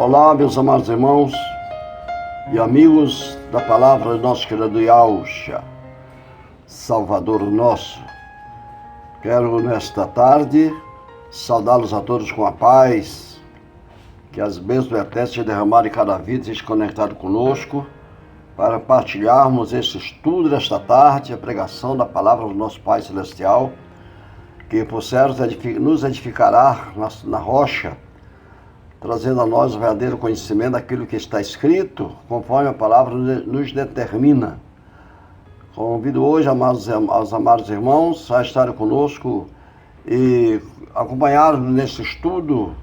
Olá, meus amados irmãos e amigos da palavra do nosso querido Yahushua, Salvador nosso. Quero nesta tarde saudá-los a todos com a paz, que as bênçãos do Eterno se derramarem em cada vida e se conectado conosco, para partilharmos esse estudo desta tarde, a pregação da palavra do nosso Pai Celestial, que por certo nos edificará na rocha, trazendo a nós o verdadeiro conhecimento daquilo que está escrito, conforme a palavra nos determina. Convido hoje aos amados irmãos a estarem conosco e acompanhar-nos nesse estudo,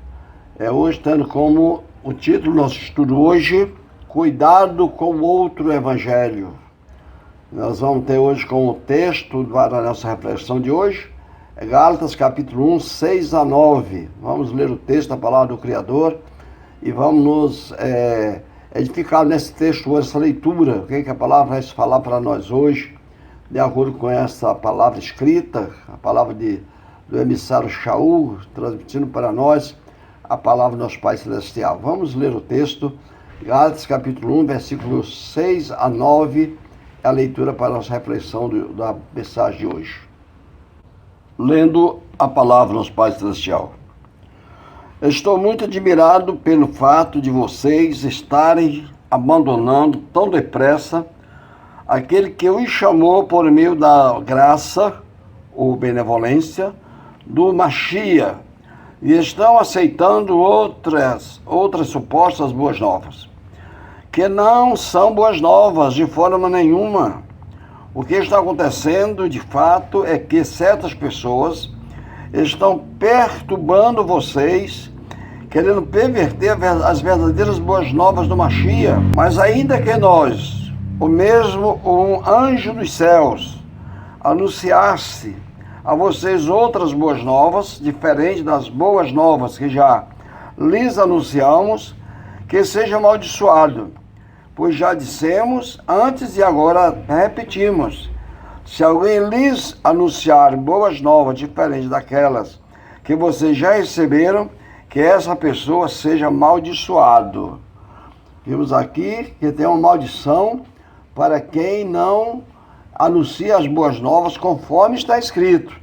hoje tendo como o título do nosso estudo hoje, Cuidado com o Outro Evangelho. Nós vamos ter hoje como texto para a nossa reflexão de hoje, Gálatas capítulo 1, 6 a 9. Vamos ler o texto da palavra do Criador e vamos nos edificar nesse texto, essa leitura, o que a palavra vai falar para nós hoje, de acordo com essa palavra escrita, a palavra do emissário Shaul, transmitindo para nós a palavra do nosso Pai Celestial. Vamos ler o texto, Gálatas capítulo 1, versículos 6 a 9, é a leitura para a nossa reflexão da mensagem de hoje. Lendo a palavra do nosso Pai Celestial. Estou muito admirado pelo fato de vocês estarem abandonando tão depressa aquele que os chamou por meio da graça ou benevolência do Mashiach e estão aceitando outras supostas boas novas, que não são boas novas de forma nenhuma. O que está acontecendo, de fato, é que certas pessoas estão perturbando vocês, querendo perverter as verdadeiras boas novas do Mashiach. Mas ainda que nós, ou mesmo um anjo dos céus, anunciasse a vocês outras boas novas, diferentes das boas novas que já lhes anunciamos, que seja amaldiçoado. Pois já dissemos antes e agora repetimos, se alguém lhes anunciar boas novas diferentes daquelas que vocês já receberam, que essa pessoa seja amaldiçoado. Vimos aqui que tem uma maldição para quem não anuncia as boas novas conforme está escrito.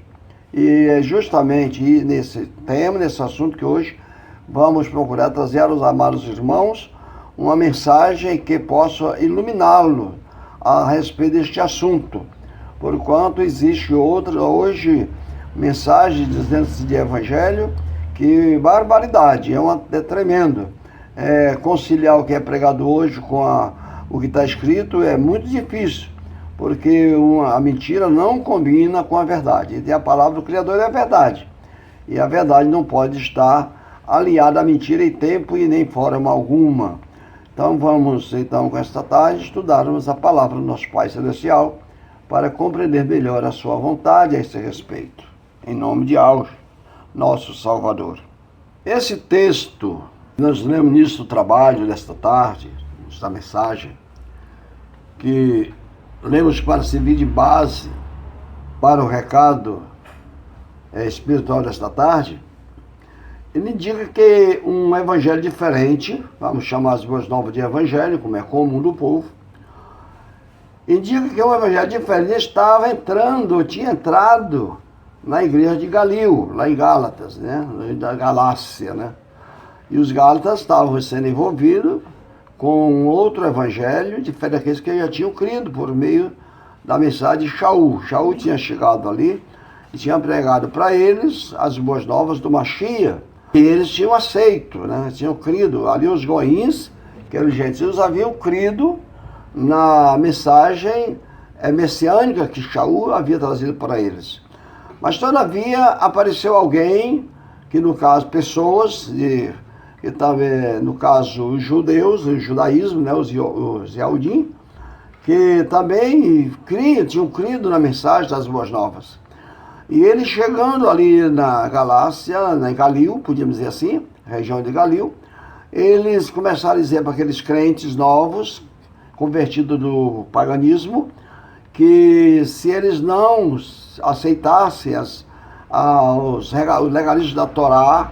E é justamente nesse tema, nesse assunto que hoje vamos procurar trazer aos amados irmãos uma mensagem que possa iluminá-lo a respeito deste assunto. Porquanto existe outra, hoje, mensagem dizendo-se de evangelho, que barbaridade, é tremendo. Conciliar o que é pregado hoje com o que está escrito é muito difícil, porque a mentira não combina com a verdade. E a palavra do Criador é a verdade. E a verdade não pode estar aliada à mentira em tempo e nem forma alguma. Então vamos, com esta tarde, estudarmos a palavra do nosso Pai Celestial para compreender melhor a sua vontade a esse respeito. Em nome de Yahushua, nosso Salvador. Esse texto, nós lemos nisso o trabalho desta tarde, esta mensagem, que lemos para servir de base para o recado espiritual desta tarde. Ele indica que um evangelho diferente, vamos chamar as boas novas de evangelho, como é comum do povo, indica que um evangelho diferente tinha entrado na igreja de Galil, lá em Gálatas, da Galácia, E os Gálatas estavam sendo envolvidos com outro evangelho, diferente daqueles que já tinham crido por meio da mensagem de Shaul. Shaul tinha chegado ali e tinha pregado para eles as boas novas do Mashiach. E eles tinham aceito, tinham crido. Ali os goíns, que eram os gentios, haviam crido na mensagem messiânica que Shaul havia trazido para eles. Mas, todavia, apareceu alguém, que no caso, pessoas, que estavam, no caso, os judeus, o judaísmo, os Yahudim, que também tinham crido na mensagem das boas novas. E eles chegando ali na Galácia, na Galil, podíamos dizer assim, região de Galil, eles começaram a dizer para aqueles crentes novos, convertidos do paganismo, que se eles não aceitassem os legalismos da Torá,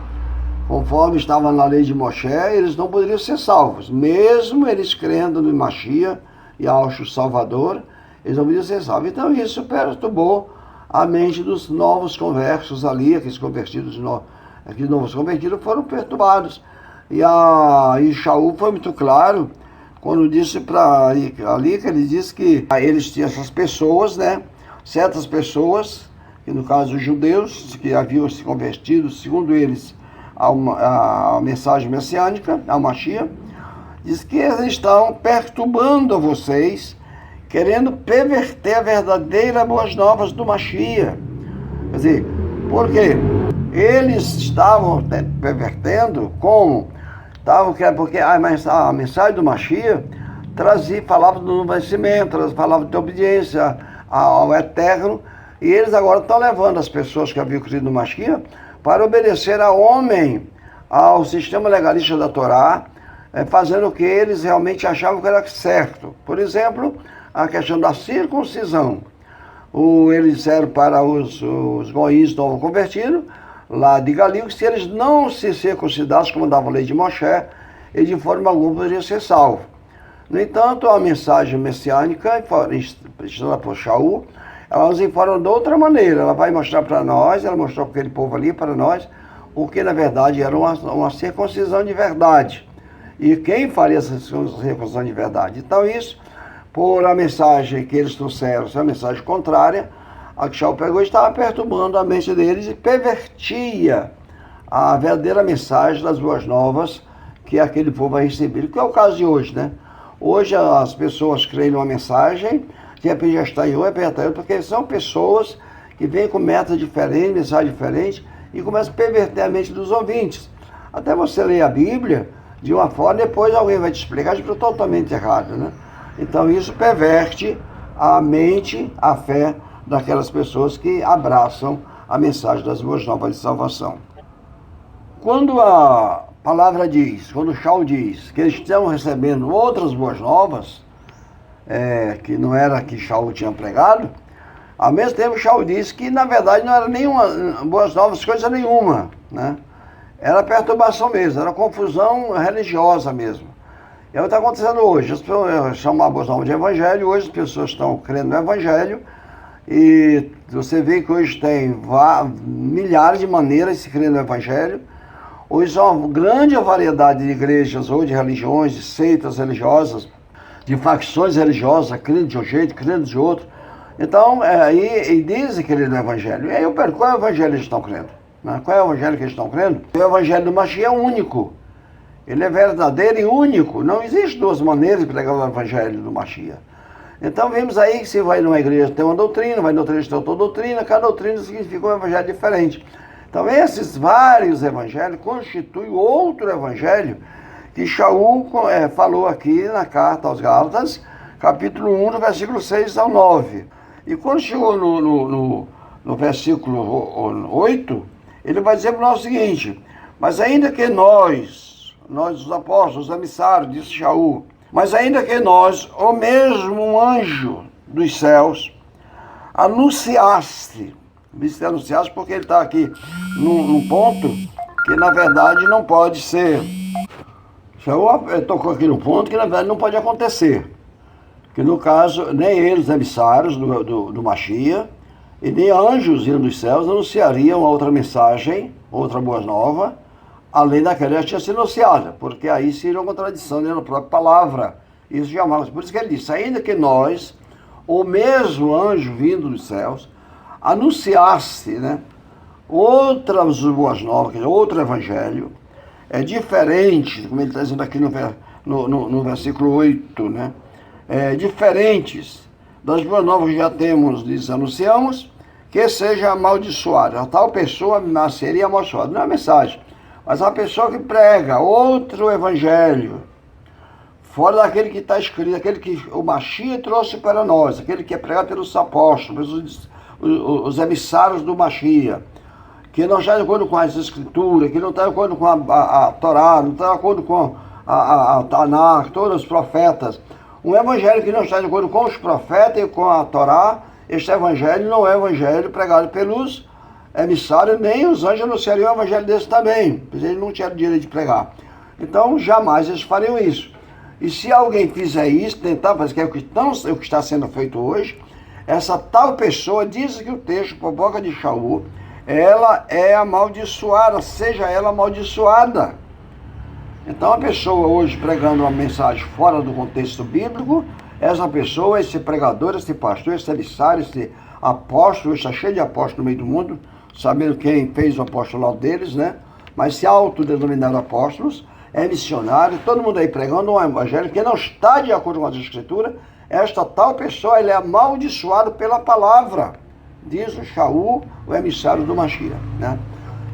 conforme estava na lei de Moshe, eles não poderiam ser salvos. Mesmo eles crendo no Mashiach, Yahushua Salvador, eles não poderiam ser salvos. Então isso perturbou a mente dos novos conversos ali, aqueles novos convertidos foram perturbados. E Shaul foi muito claro quando disse para ali que ele disse que eles tinham essas pessoas, né? Certas pessoas, que no caso os judeus, que haviam se convertido, segundo eles, a mensagem messiânica, a Mashiach, diz que eles estão perturbando vocês, querendo perverter a verdadeira boas novas do Mashiach. Quer dizer, por quê? Eles estavam pervertendo como? Porque a mensagem do Mashiach falava do nascimento, falava de obediência ao Eterno, e eles agora estão levando as pessoas que haviam crido no Mashiach para obedecer ao homem, ao sistema legalista da Torá, fazendo o que eles realmente achavam que era certo. Por exemplo, a questão da circuncisão. Eles disseram para os goíns novo convertidos, lá de Galil, que se eles não se circuncidassem, como dava a lei de Moshe, eles de forma alguma poderiam ser salvos. No entanto, a mensagem messiânica, ensinada por Shaul, ela nos informa de outra maneira. Ela vai mostrar para nós, ela mostrou para aquele povo ali, para nós, o que na verdade era uma circuncisão de verdade. E quem faria essa circuncisão de verdade? Então isso, por a mensagem que eles trouxeram, essa mensagem contrária, a que Shaul pegou, estava perturbando a mente deles e pervertia a verdadeira mensagem das boas novas que aquele povo vai receber, que é o caso de hoje, né? Hoje as pessoas creem numa mensagem, de repente já está em outra, porque são pessoas que vêm com metas diferentes, mensagens diferentes, e começam a perverter a mente dos ouvintes. Até você ler a Bíblia de uma forma, depois alguém vai te explicar de totalmente errado, né? Então isso perverte a mente, a fé daquelas pessoas que abraçam a mensagem das boas novas de salvação. Quando a palavra diz, quando o Shaul diz que eles estão recebendo outras boas novas, que não era que Shaul tinha pregado, ao mesmo tempo Shaul disse que na verdade não era nenhuma boas novas, coisa nenhuma, né? Era perturbação mesmo, era confusão religiosa mesmo. É o que está acontecendo hoje. As pessoas chamam boas novas de evangelho, hoje as pessoas estão crendo no evangelho, e você vê que hoje tem milhares de maneiras de se crer no evangelho. Hoje há uma grande variedade de igrejas, ou de religiões, de seitas religiosas, de facções religiosas, crendo de um jeito, crendo de outro. Então, e dizem que ele é no evangelho. E aí eu pergunto, qual é o evangelho que eles estão crendo? Né? Qual é o evangelho que eles estão crendo? O evangelho do Mashiach é único. Ele é verdadeiro e único. Não existe duas maneiras de pregar o evangelho do Mashiach. Então vemos aí que se vai numa igreja tem uma doutrina, vai noutra igreja tem outra doutrina, cada doutrina significa um evangelho diferente. Então esses vários evangelhos constituem outro evangelho que Shaul falou aqui na carta aos Gálatas, capítulo 1, do versículo 6 ao 9. E quando chegou no versículo 8, ele vai dizer para nós o seguinte: mas ainda que nós os apóstolos, os emissários, disse Shaul, mas ainda que nós, ou mesmo um anjo dos céus, anunciaste porque ele está aqui num ponto que na verdade não pode ser. Shaul tocou aqui no ponto que na verdade não pode acontecer. Que no caso, nem eles, emissários do Mashiach, e nem anjos indo dos céus anunciariam outra mensagem, outra boa nova, além daquela que já tinha sido anunciada, porque aí seria uma contradição dentro da própria palavra. Isso jamais. Por isso que ele disse, ainda que nós, ou mesmo anjo vindo dos céus, anunciasse, né, outras boas novas, outro evangelho, diferente, como ele está dizendo aqui no versículo 8, né, diferentes das boas novas que já temos, diz, anunciamos, que seja amaldiçoada. A tal pessoa seria amaldiçoada. Não é a mensagem, mas a pessoa que prega outro evangelho, fora daquele que está escrito, aquele que o Mashiach trouxe para nós, aquele que é pregado pelos apóstolos, os emissários do Mashiach, que não está de acordo com as escrituras, que não está de acordo com a Torá, não está de acordo com a Tanakh, todos os profetas. Um evangelho que não está de acordo com os profetas e com a Torá, este evangelho não é evangelho pregado pelos emissário, nem os anjos anunciariam o evangelho desse também, pois eles não tinham direito de pregar. Então, jamais eles fariam isso. E se alguém fizer isso, tentar fazer que é o que está sendo feito hoje, essa tal pessoa, diz que o texto, por boca de Shaul, ela é amaldiçoada, seja ela amaldiçoada. Então, a pessoa hoje pregando uma mensagem fora do contexto bíblico, essa pessoa, esse pregador, esse pastor, esse emissário, esse apóstolo, está cheio de apóstolos no meio do mundo, sabendo quem fez o apostolado deles, né? Mas se autodenominaram apóstolos, é missionário, todo mundo aí pregando um evangelho que não está de acordo com as escrituras, esta tal pessoa, ele é amaldiçoado pela palavra, diz o Shaul, o emissário do Mashiach, né?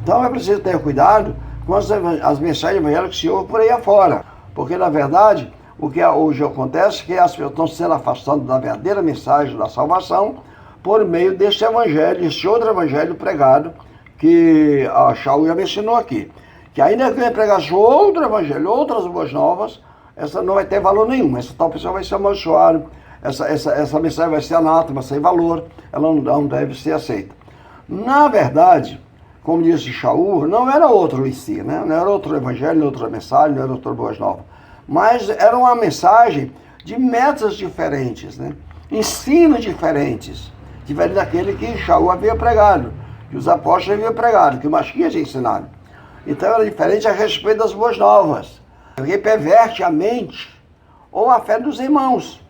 Então é preciso ter cuidado com as mensagens evangélicas que se ouvem por aí afora, porque na verdade, o que hoje acontece é que as pessoas estão sendo afastando da verdadeira mensagem da salvação por meio deste evangelho, esse outro evangelho pregado que a Shaul já mencionou aqui. Que ainda que ele pregasse outro evangelho, outras boas novas, essa não vai ter valor nenhum. Essa tal pessoa vai ser amaldiçoada, essa mensagem vai ser anátema, sem valor, ela não deve ser aceita. Na verdade, como disse Shaul, não era outro em si, né? Não era outro evangelho, não era outra mensagem, não era outra boas novas. Mas era uma mensagem de metas diferentes, né? Ensinos diferentes, diferente daquele que Shaul havia pregado, que os apóstolos haviam pregado, que o Mashiach tinha ensinado. Então era diferente a respeito das boas novas, porque perverte a mente ou a fé dos irmãos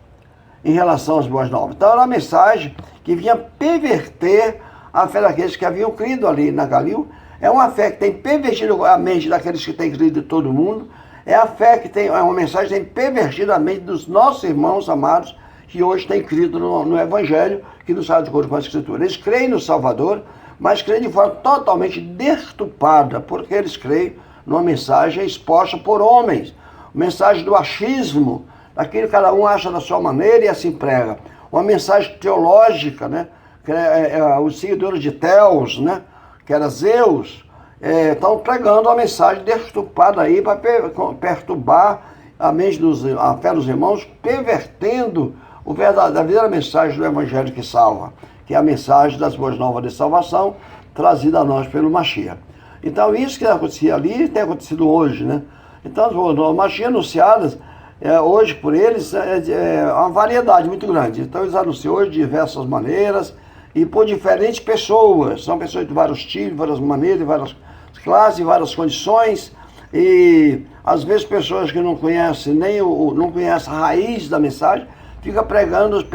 em relação às boas novas. Então era uma mensagem que vinha perverter a fé daqueles que haviam crido ali na Galil. É uma fé que tem pervertido a mente daqueles que têm crido de todo mundo. É a fé que tem, é uma mensagem que tem pervertido a mente dos nossos irmãos amados que hoje têm crido no Evangelho, que não sai de acordo com a Escritura. Eles creem no Salvador, mas creem de forma totalmente deturpada, porque eles creem numa mensagem exposta por homens, mensagem do achismo, daquilo que cada um acha da sua maneira e assim prega. Uma mensagem teológica, né? Que os seguidores de Teos, né? Que era Zeus, estão pregando uma mensagem deturpada aí para perturbar a mente a fé dos irmãos, pervertendo a verdadeira mensagem do Evangelho que salva, que é a mensagem das boas novas de salvação, trazida a nós pelo Mashiach. Então isso que acontecia ali tem acontecido hoje, né? Então as boas novas Mashiach anunciadas hoje por eles é uma variedade muito grande. Então eles anunciam hoje de diversas maneiras e por diferentes pessoas. São pessoas de vários tipos, várias maneiras, várias classes, várias condições. E às vezes pessoas que não conhecem não conhecem a raiz da mensagem, fica pregando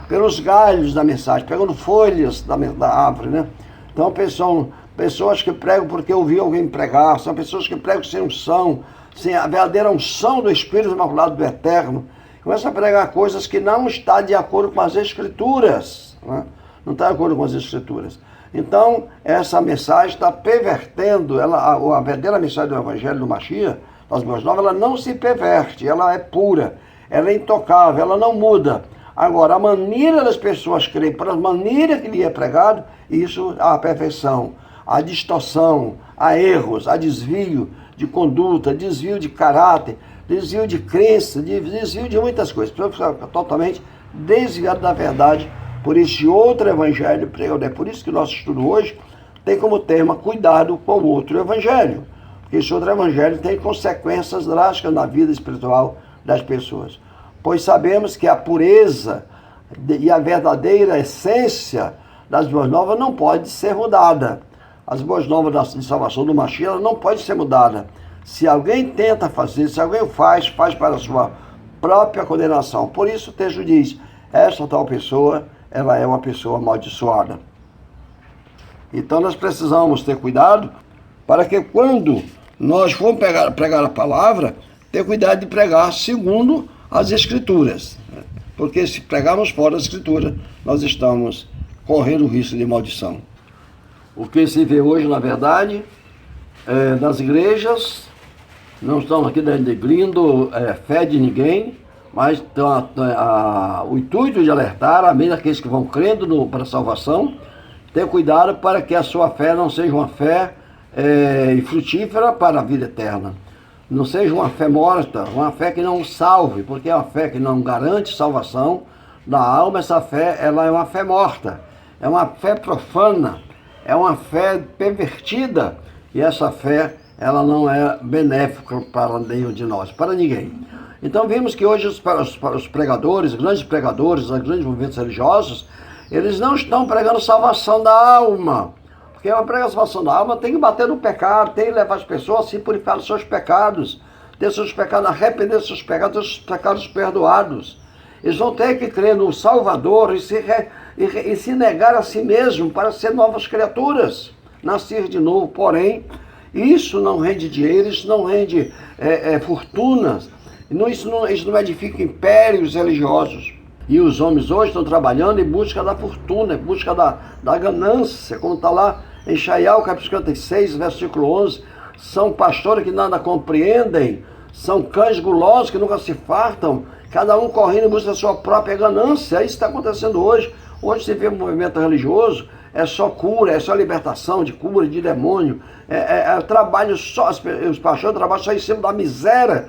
pelos galhos da mensagem, pegando folhas da árvore, né? Então são pessoas que pregam porque ouviu alguém pregar, são pessoas que pregam sem unção, sem a verdadeira unção do Espírito Imaculado do Eterno. Começa a pregar coisas que não estão de acordo com as Escrituras, né? Não está de acordo com as Escrituras. Então, essa mensagem está pervertendo, a verdadeira mensagem do Evangelho do Mashiach, das Boas Novas, ela não se perverte, ela é pura, ela é intocável, ela não muda. Agora, a maneira das pessoas crerem, para a maneira que lhe é pregado, isso há a perfeição, a distorção, há erros, há desvio de conduta, desvio de caráter, desvio de crença, desvio de muitas coisas. A pessoa fica totalmente desviada da verdade por esse outro evangelho. É por isso que o nosso estudo hoje tem como tema cuidado com o outro evangelho, porque esse outro evangelho tem consequências drásticas na vida espiritual das pessoas, pois sabemos que a pureza e a verdadeira essência das boas novas não pode ser mudada. As boas novas de salvação do Mashiach não pode ser mudada. Se alguém tenta fazer, se alguém faz para a sua própria condenação. Por isso o texto diz, esta tal pessoa, ela é uma pessoa amaldiçoada. Então nós precisamos ter cuidado para que quando nós formos pregar a palavra, ter cuidado de pregar segundo as Escrituras. Porque se pregarmos fora da Escritura, nós estamos correndo o risco de maldição. O que se vê hoje, na verdade, nas igrejas, não estamos aqui denegrindo fé de ninguém, mas o intuito de alertar a meio daqueles que vão crendo para a salvação, ter cuidado para que a sua fé não seja uma fé frutífera para a vida eterna. Não seja uma fé morta, uma fé que não salve, porque é uma fé que não garante salvação da alma. Essa fé, ela é uma fé morta, é uma fé profana, é uma fé pervertida, e essa fé, ela não é benéfica para nenhum de nós, para ninguém. Então vimos que hoje os pregadores, os grandes movimentos religiosos, eles não estão pregando salvação da alma, porque uma pregação da alma tem que bater no pecado, tem que levar as pessoas a se purificar dos seus pecados, ter seus pecados, arrepender dos seus pecados, ter seus pecados perdoados. Eles vão ter que crer no Salvador e se negar a si mesmo para ser novas criaturas, nascer de novo. Porém, isso não rende dinheiro, isso não rende fortunas, isso não edifica impérios religiosos. E os homens hoje estão trabalhando em busca da fortuna, em busca da ganância, como está lá em Ishaiah, capítulo 56, versículo 11. São pastores que nada compreendem, são cães gulosos que nunca se fartam, cada um correndo em busca da sua própria ganância. Isso está acontecendo hoje. Hoje você vê um movimento religioso, é só cura, é só libertação de cura, de demônio, trabalho só, os pastores trabalham só em cima da miséria,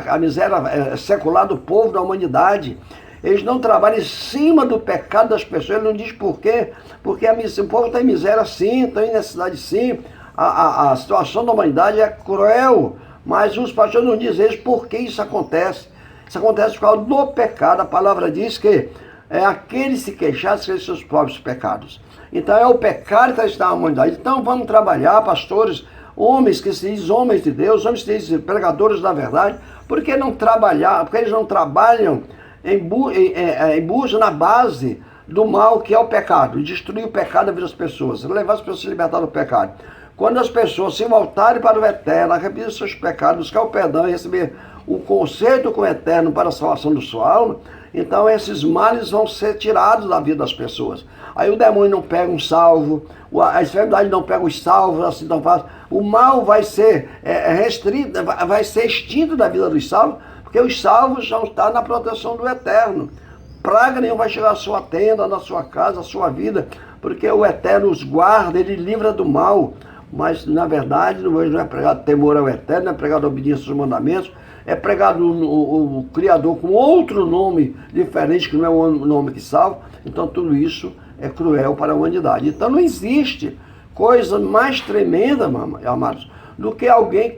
a miséria secular do povo, da humanidade. Eles não trabalham em cima do pecado das pessoas. Ele não diz por quê, porque o povo está em miséria sim, está em necessidade sim, a situação da humanidade é cruel, mas os pastores não dizem isso. Por que isso acontece? Isso acontece por causa do pecado. A palavra diz que aquele se queixar de seus próprios pecados. Então é o pecado que está na humanidade. Então vamos trabalhar, pastores, homens que se dizem homens de Deus, homens que se dizem pregadores da verdade. Por que não trabalhar? Porque eles não trabalham em busca na base do mal que é o pecado, destruir o pecado da vida das pessoas, levar as pessoas a se libertar do pecado. Quando as pessoas se voltarem para o eterno, arrependerem seus pecados, buscar o perdão e receber o conceito com o eterno para a salvação da sua alma, então esses males vão ser tirados da vida das pessoas. Aí o demônio não pega um salvo, a enfermidade não pega os salvos, assim tão fácil. O mal vai ser restrito, vai ser extinto da vida dos salvos, porque os salvos vão estar na proteção do eterno. Praga nenhuma vai chegar à sua tenda, na sua casa, à sua vida, porque o eterno os guarda, ele livra do mal. Mas, na verdade, não é pregado temor ao eterno, não é pregado obediência aos mandamentos, é pregado o Criador com outro nome diferente, que não é o nome que salva. Então, tudo isso é cruel para a humanidade. Então, não existe coisa mais tremenda, amados, do que alguém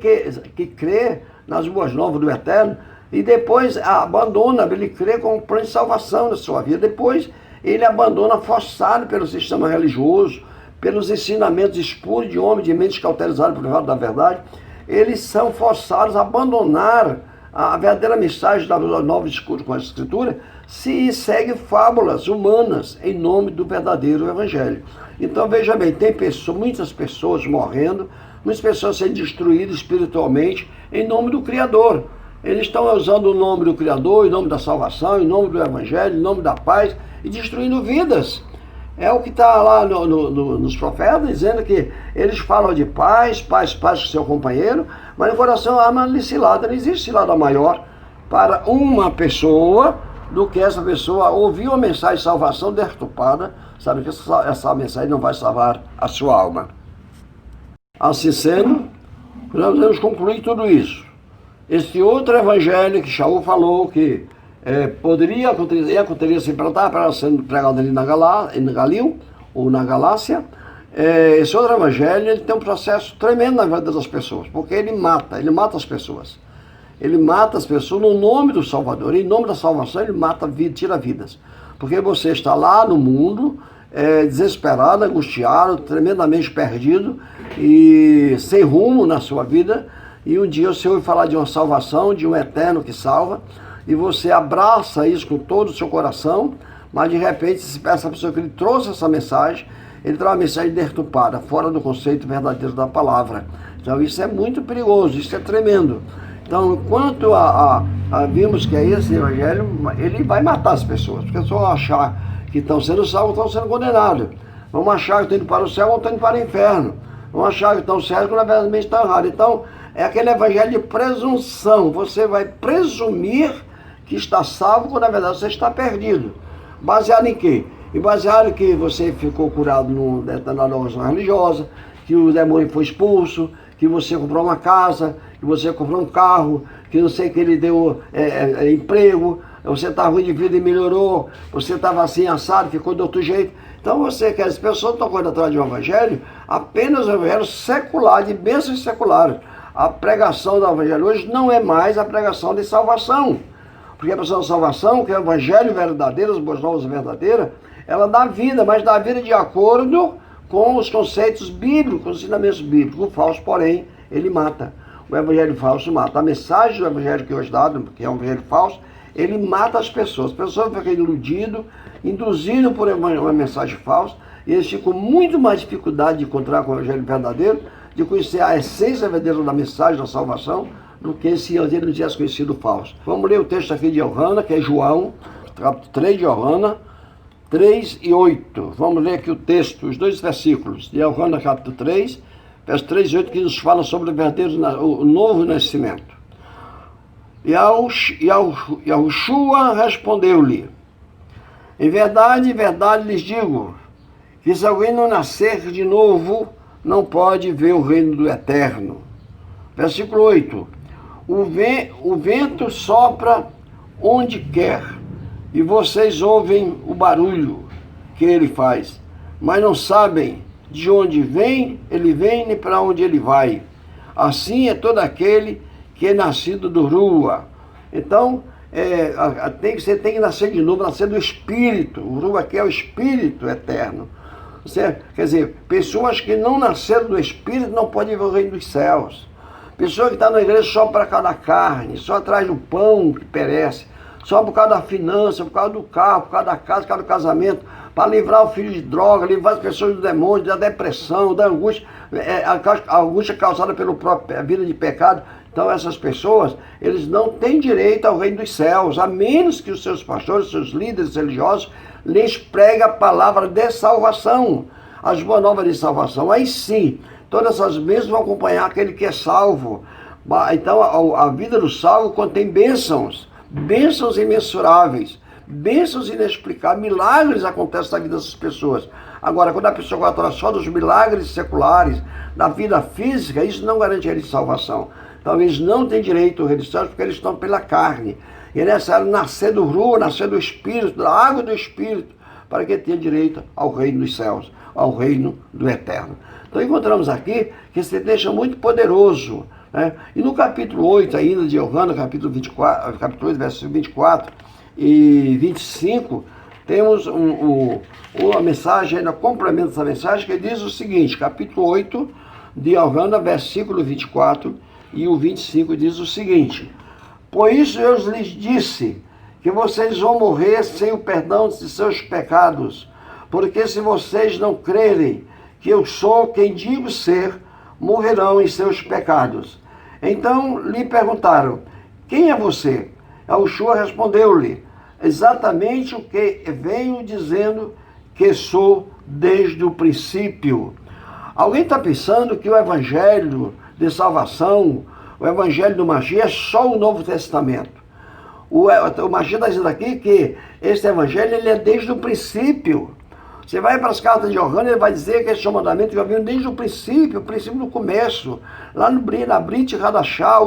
que crê nas boas novas do eterno e depois abandona, ele crê com um plano de salvação na sua vida. Depois, ele abandona forçado pelo sistema religioso, pelos ensinamentos espúrios de homens de mentes cauterizadas por lado da verdade. Eles são forçados a abandonar a verdadeira mensagem da nova escuta com a Escritura, se segue fábulas humanas em nome do verdadeiro Evangelho. Então veja bem, tem muitas pessoas morrendo, muitas pessoas sendo destruídas espiritualmente em nome do Criador. Eles estão usando o nome do Criador, em nome da salvação, em nome do Evangelho, em nome da paz, e destruindo vidas. É o que está lá nos profetas, dizendo que eles falam de paz com seu companheiro, mas no coração há uma cilada. Não existe cilada maior para uma pessoa do que essa pessoa ouvir uma mensagem de salvação deturpada, sabe que essa mensagem não vai salvar a sua alma. Assim sendo, nós devemos concluir tudo isso. Esse outro evangelho que Shaul falou que poderia se implantar para sendo pregado ali em Galil, ou na Galácia. Esse outro evangelho, ele tem um processo tremendo na vida das pessoas, porque ele mata as pessoas. Ele mata as pessoas no nome do Salvador, em nome da salvação ele mata, tira vidas. Porque você está lá no mundo, desesperado, angustiado, tremendamente perdido e sem rumo na sua vida, e um dia você ouve falar de uma salvação, de um eterno que salva, e você abraça isso com todo o seu coração, mas de repente, se essa pessoa que ele trouxe essa mensagem, ele traz uma mensagem deturpada, fora do conceito verdadeiro da palavra. Então isso é muito perigoso, isso é tremendo. Então, enquanto vimos que esse evangelho, ele vai matar as pessoas, porque se vão achar que estão sendo salvos, estão sendo condenados. Vão achar que estão indo para o céu ou estão indo para o inferno. Vão achar que estão certos quando na verdade estão errados. Então, é aquele evangelho de presunção. Você vai presumir que está salvo quando na verdade você está perdido. Baseado em quê? E baseado em que você ficou curado numa determinada organização religiosa, que o demônio foi expulso, que você comprou uma casa, que você comprou um carro, que não sei que ele deu emprego. você está ruim de vida e melhorou, você estava assim assado, ficou de outro jeito. Então você quer, as pessoas estão correndo atrás de um evangelho, apenas o evangelho secular, de bênçãos seculares. A pregação do evangelho hoje não é mais a pregação de salvação. Porque a pregação de salvação, que é o evangelho verdadeiro, as boas novas verdadeiras, ela dá vida, mas dá vida de acordo com os conceitos bíblicos, os ensinamentos bíblicos. O falso, porém, ele mata. O evangelho falso mata. A mensagem do evangelho que hoje é dado, que é um evangelho falso, ele mata as pessoas. As pessoas ficam iludidas, induzidas por uma mensagem falsa, e eles ficam com muito mais dificuldade de encontrar com o evangelho verdadeiro, de conhecer a essência verdadeira da mensagem da salvação, do que se ele não tivesse conhecido o falso. Vamos ler o texto aqui de Johanna, que é João, capítulo 3 de Johanna, 3 e 8. Vamos ler aqui o texto, os dois versículos de Johanna, capítulo 3, verso 3 e 8, que nos fala sobre o novo nascimento. Yahushua respondeu-lhe: em verdade lhes digo, que se alguém não nascer de novo, não pode ver o reino do Eterno. Versículo 8. O vento sopra onde quer, e vocês ouvem o barulho que ele faz, mas não sabem de onde ele vem, nem para onde ele vai. Assim é todo aquele que é nascido do Rua. Então, você tem que nascer de novo, nascer do Espírito. O Rua aqui é o Espírito eterno. Quer dizer, pessoas que não nasceram do Espírito não podem ver o reino dos céus. Pessoa que está na igreja só para causa da carne, só atrás do pão que perece, só por causa da finança, por causa do carro, por causa da casa, por causa do casamento, para livrar o filho de droga, livrar as pessoas do demônio, da depressão, da angústia, a angústia causada pela própria vida de pecado. Então essas pessoas, eles não têm direito ao reino dos céus, a menos que os seus pastores, seus líderes religiosos, lhes preguem a palavra de salvação, as boas novas de salvação. Aí sim, todas essas bênçãos vão acompanhar aquele que é salvo. Então a vida do salvo contém bênçãos imensuráveis, bênçãos inexplicáveis, milagres acontecem na vida dessas pessoas. Agora, quando a pessoa vai atrás só dos milagres seculares, da vida física, isso não garante a eles salvação. Então eles não têm direito ao reino dos céus porque eles estão pela carne. E é necessário nascer do Rua, nascer do Espírito, da água do Espírito, para que tenha direito ao reino dos céus, ao reino do Eterno. Então encontramos aqui que esse texto é muito poderoso, né? E no capítulo 8 ainda de Johanna, capítulo 8, versos 24 e 25, temos uma mensagem, ainda complementa essa mensagem, que diz o seguinte, capítulo 8 de Johanna, versículo 24 e o 25 diz o seguinte: por isso eu lhes disse que vocês vão morrer sem o perdão de seus pecados, porque se vocês não crerem que eu sou quem digo ser, morrerão em seus pecados. Então lhe perguntaram: quem é você? Yahushua respondeu-lhe: exatamente o que venho dizendo que sou desde o princípio. Alguém está pensando que o evangelho de salvação, o evangelho do Mashiach é só o Novo Testamento. O Mashiach está dizendo aqui que este evangelho ele é desde o princípio. Você vai para as cartas de Johanna, ele vai dizer que esse mandamento já veio desde o princípio do começo. Lá na Brit Hadashah,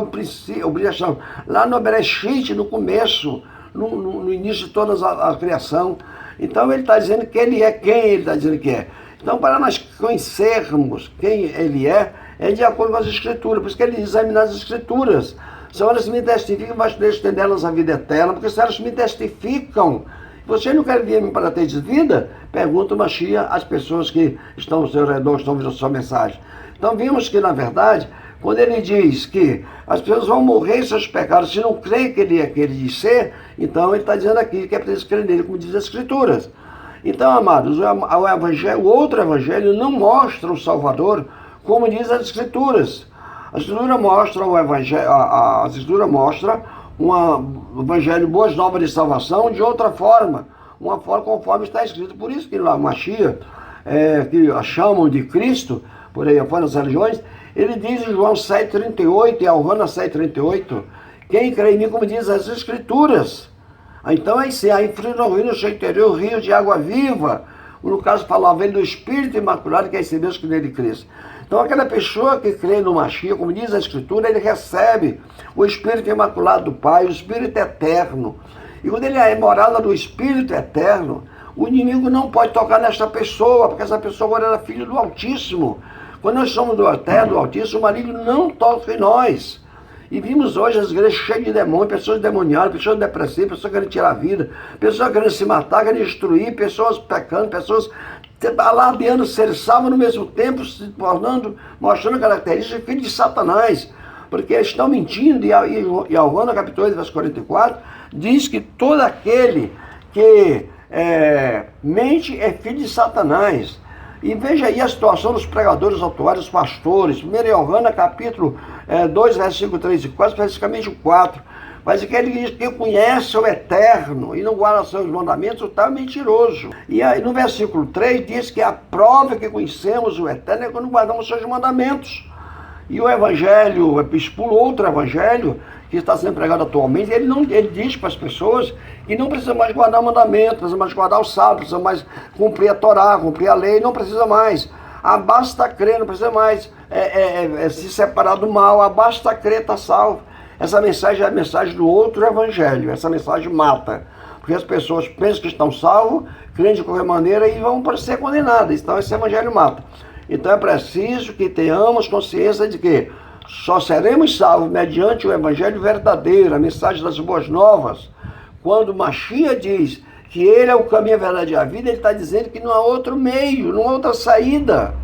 lá no Bereshit, no começo, no início de toda a criação. Então ele está dizendo que ele é quem ele está dizendo que é. Então, para nós conhecermos quem ele é de acordo com as Escrituras. Por isso que ele diz: examinar as Escrituras. Se elas me testificam, vai estender nelas a vida eterna, porque se elas me testificam, você não quer vir para ter vida? Pergunta o Mashiach às pessoas que estão ao seu redor, estão ouvindo a sua mensagem. Então vimos que, na verdade, quando ele diz que as pessoas vão morrer em seus pecados, se não creem que ele é que ele diz ser, então ele está dizendo aqui que é preciso crer nele, como diz as Escrituras. Então, amados, o outro evangelho não mostra o Salvador como diz as Escrituras. A Escritura mostra o evangelho, a Escritura mostra um evangelho boas novas de salvação de outra forma, uma forma conforme está escrito. Por isso que lá o Mashiach, que a chamam de Cristo, por aí fora das religiões, ele diz em João 7,38 e Johanna 7,38, quem crê em mim, como diz as Escrituras. Então aí sim, aí frio no rio, no seu interior, rio de água viva. No caso, falava ele do Espírito Imaculado, que é esse Deus que nele cresce. Então aquela pessoa que crê no Mashiach, como diz a Escritura, ele recebe o Espírito Imaculado do Pai, o Espírito Eterno. E quando ele é morada do Espírito Eterno, o inimigo não pode tocar nesta pessoa, porque essa pessoa agora era filho do Altíssimo. Quando nós somos do Eterno, do Altíssimo, o maligno não toca em nós. E vimos hoje as igrejas cheias de demônios, pessoas demoniadas, pessoas depressivas, pessoas querendo tirar a vida, pessoas querendo se matar, querendo destruir, pessoas pecando, pessoas alardeando ser salvos no mesmo tempo, se tornando, mostrando características de filhos de Satanás. Porque eles estão mentindo, e João, capítulo 8, verso 44, diz que todo aquele que mente é filho de Satanás. E veja aí a situação dos pregadores atuais, dos pastores. 1 João, capítulo 2, versículo 3 e 4, especificamente o 4. Mas aquele que diz que conhece o Eterno e não guarda seus mandamentos, está mentiroso. E aí no versículo 3 diz que a prova que conhecemos o Eterno é quando guardamos seus mandamentos. E o Evangelho, expula outro Evangelho, que está sendo pregado atualmente, ele diz para as pessoas que não precisa mais guardar o mandamento, precisa mais guardar o sábado, precisa mais cumprir a Torá, cumprir a lei, não precisa mais. Basta crer, não precisa mais se separar do mal, basta crer, está salvo. Essa mensagem é a mensagem do outro Evangelho, essa mensagem mata. Porque as pessoas pensam que estão salvos, creem de qualquer maneira e vão ser condenadas. Então esse Evangelho mata. Então é preciso que tenhamos consciência de que só seremos salvos mediante o Evangelho verdadeiro, a mensagem das boas novas. Quando Mashiach diz que ele é o caminho, a verdade e a vida, ele está dizendo que não há outro meio, não há outra saída.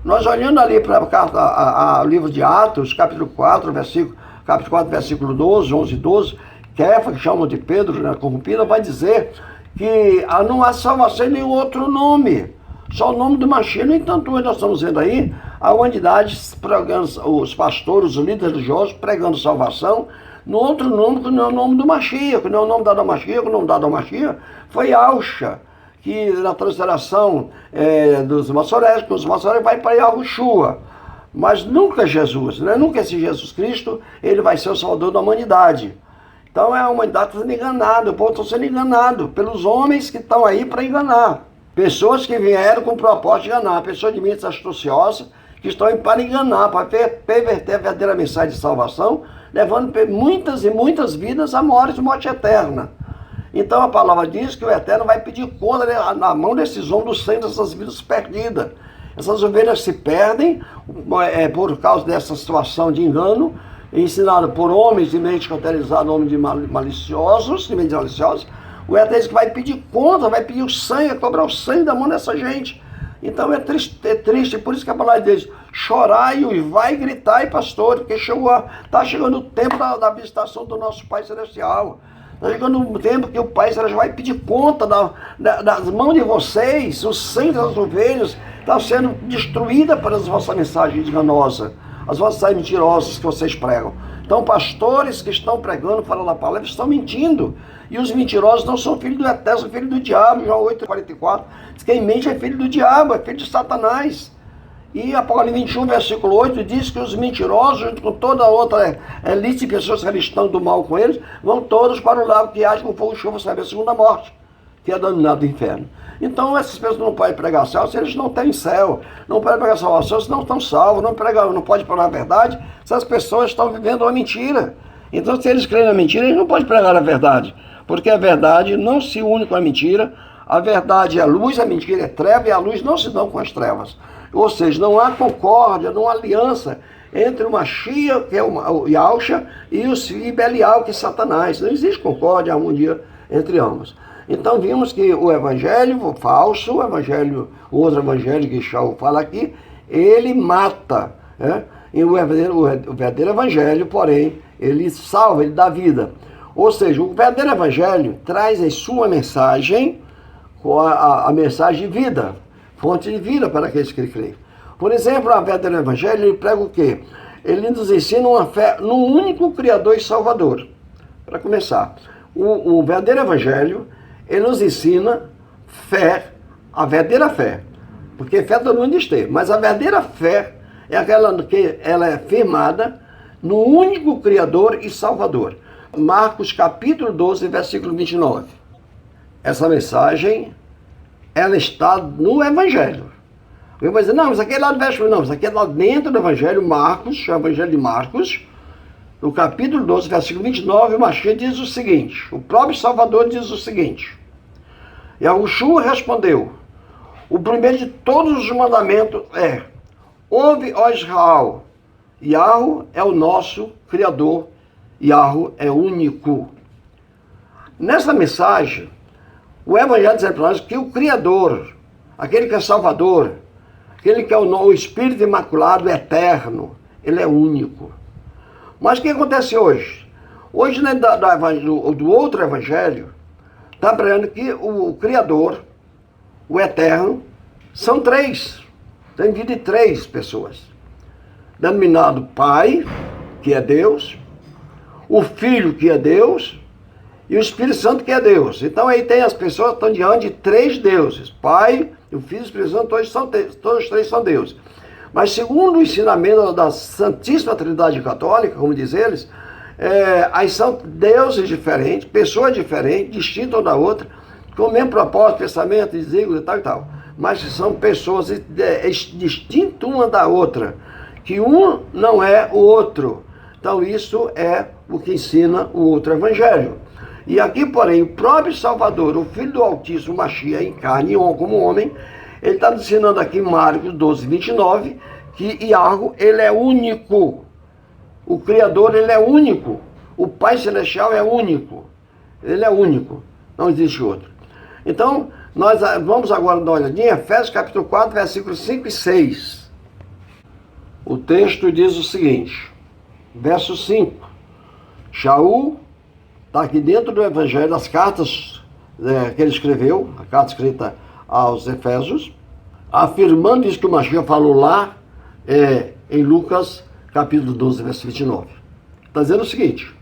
Nós olhando ali para o livro de Atos, capítulo 4, versículo 12, 11 e 12, Kefa, que chamam de Pedro, na corrompida, vai dizer que não há salvação em nenhum outro nome. Só o nome do Mashiach. No entanto, hoje nós estamos vendo aí a humanidade pregando, os pastores, os líderes religiosos pregando salvação no outro nome que não é o nome do Mashiach, que não é o nome dado ao Mashiach. O nome dado ao Mashiach foi Yahushua, que na transliteração dos maçoréticos, os maçoréticos vai para Yahushua. Mas nunca Jesus, né? Nunca esse Jesus Cristo, ele vai ser o salvador da humanidade. Então a humanidade está sendo enganada, o povo está sendo enganado pelos homens que estão aí para enganar. Pessoas que vieram com o propósito de enganar, pessoas de mentes astuciosas que estão aí para enganar, para perverter a verdadeira mensagem de salvação, levando muitas e muitas vidas a morte eterna. Então a palavra diz que o Eterno vai pedir conta na mão desses homens do sangue dessas vidas perdidas. Essas ovelhas se perdem por causa dessa situação de engano, ensinado por homens de mente cauterizada, homens de maliciosos, o Eterno diz que vai pedir conta, vai pedir o sangue, vai cobrar o sangue da mão dessa gente. Então é triste, por isso que a palavra diz, chorai e vai gritar, pastor, porque está chegando o tempo da visitação do nosso Pai Celestial. Está chegando o tempo que o Pai Celestial vai pedir conta das mãos de vocês, o sangue das ovelhas está sendo destruída pelas vossas mensagens enganosas, as vossas mentirosas que vocês pregam. Então, pastores que estão pregando, falando a palavra, estão mentindo. E os mentirosos não são filhos do Eterno, são filhos do diabo. João 8,44 diz que quem mente é filho do diabo, é filho de Satanás. E Apocalipse 21, versículo 8, diz que os mentirosos, junto com toda a outra elite de pessoas que estão do mal com eles, vão todos para o lago que age com fogo e chuva, sabe, a segunda morte, que é dominado do inferno. Então essas pessoas não podem pregar céu se eles não têm céu, não podem pregar salvação se não estão salvos, não podem pregar a verdade se as pessoas estão vivendo uma mentira. Então se eles creem na mentira, eles não podem pregar a verdade, porque a verdade não se une com a mentira, a verdade é a luz, a mentira é treva, e a luz não se dão com as trevas. Ou seja, não há concórdia, não há aliança entre o Mashiach, que é o Yahushua, e Belial, que é Satanás. Não existe concórdia, harmonia entre ambos. Então vimos que o evangelho falso, o outro evangelho que Shaul fala aqui, ele mata, né? E o verdadeiro evangelho, porém, ele salva, ele dá vida. Ou seja, o verdadeiro evangelho traz em sua mensagem a mensagem de vida, fonte de vida para aqueles que creem. Por exemplo, o verdadeiro evangelho, ele prega o quê? Ele nos ensina uma fé no único Criador e Salvador. Para começar, o verdadeiro evangelho, ele nos ensina fé, a verdadeira fé, porque fé todo mundo diz ter, mas a verdadeira fé é aquela que ela é firmada no único Criador e Salvador. Marcos capítulo 12, versículo 29. Essa mensagem, ela está no Evangelho. Eu vou dizer, não, isso aqui é lá do verso, não, isso aqui é lá dentro do Evangelho, Marcos, o Evangelho de Marcos, no capítulo 12, versículo 29, o Mashiach diz o seguinte, o próprio Salvador diz o seguinte, Yahushua respondeu, o primeiro de todos os mandamentos é, ouve, ó Israel, Yahu é o nosso Criador, Yahu é único. Nessa mensagem, o Evangelho diz para nós que o Criador, aquele que é Salvador, aquele que é o Espírito Imaculado Eterno, ele é único. Mas o que acontece hoje? Hoje, né, do outro Evangelho, está pregando que o Criador, o Eterno, são três. Tem vida de três pessoas. Denominado Pai, que é Deus, o Filho, que é Deus, e o Espírito Santo, que é Deus. Então aí tem as pessoas que estão diante de três deuses. Pai, o Filho e o Espírito Santo, todos os três são deuses. Mas segundo o ensinamento da Santíssima Trindade Católica, como diz eles, aí são deuses diferentes, pessoas diferentes, distintas uma da outra, com o mesmo propósito, pensamento, desígnio e tal e tal. Mas são pessoas distintas uma da outra, que um não é o outro. Então isso é o que ensina o outro Evangelho. E aqui, porém, o próprio Salvador, o Filho do Altíssimo, Mashiach, em carne como homem, ele está ensinando aqui em Marcos 12, 29, que Iago, ele é único. O Criador, ele é único. O Pai Celestial é único. Ele é único. Não existe outro. Então, nós vamos agora dar uma olhadinha, Efésios capítulo 4, versículos 5 e 6. O texto diz o seguinte, verso 5. Shaul está aqui dentro do Evangelho, das cartas que ele escreveu, a carta escrita aos Efésios, afirmando isso que o Mashiach falou lá em Lucas, capítulo 12, verso 29. Está dizendo o seguinte,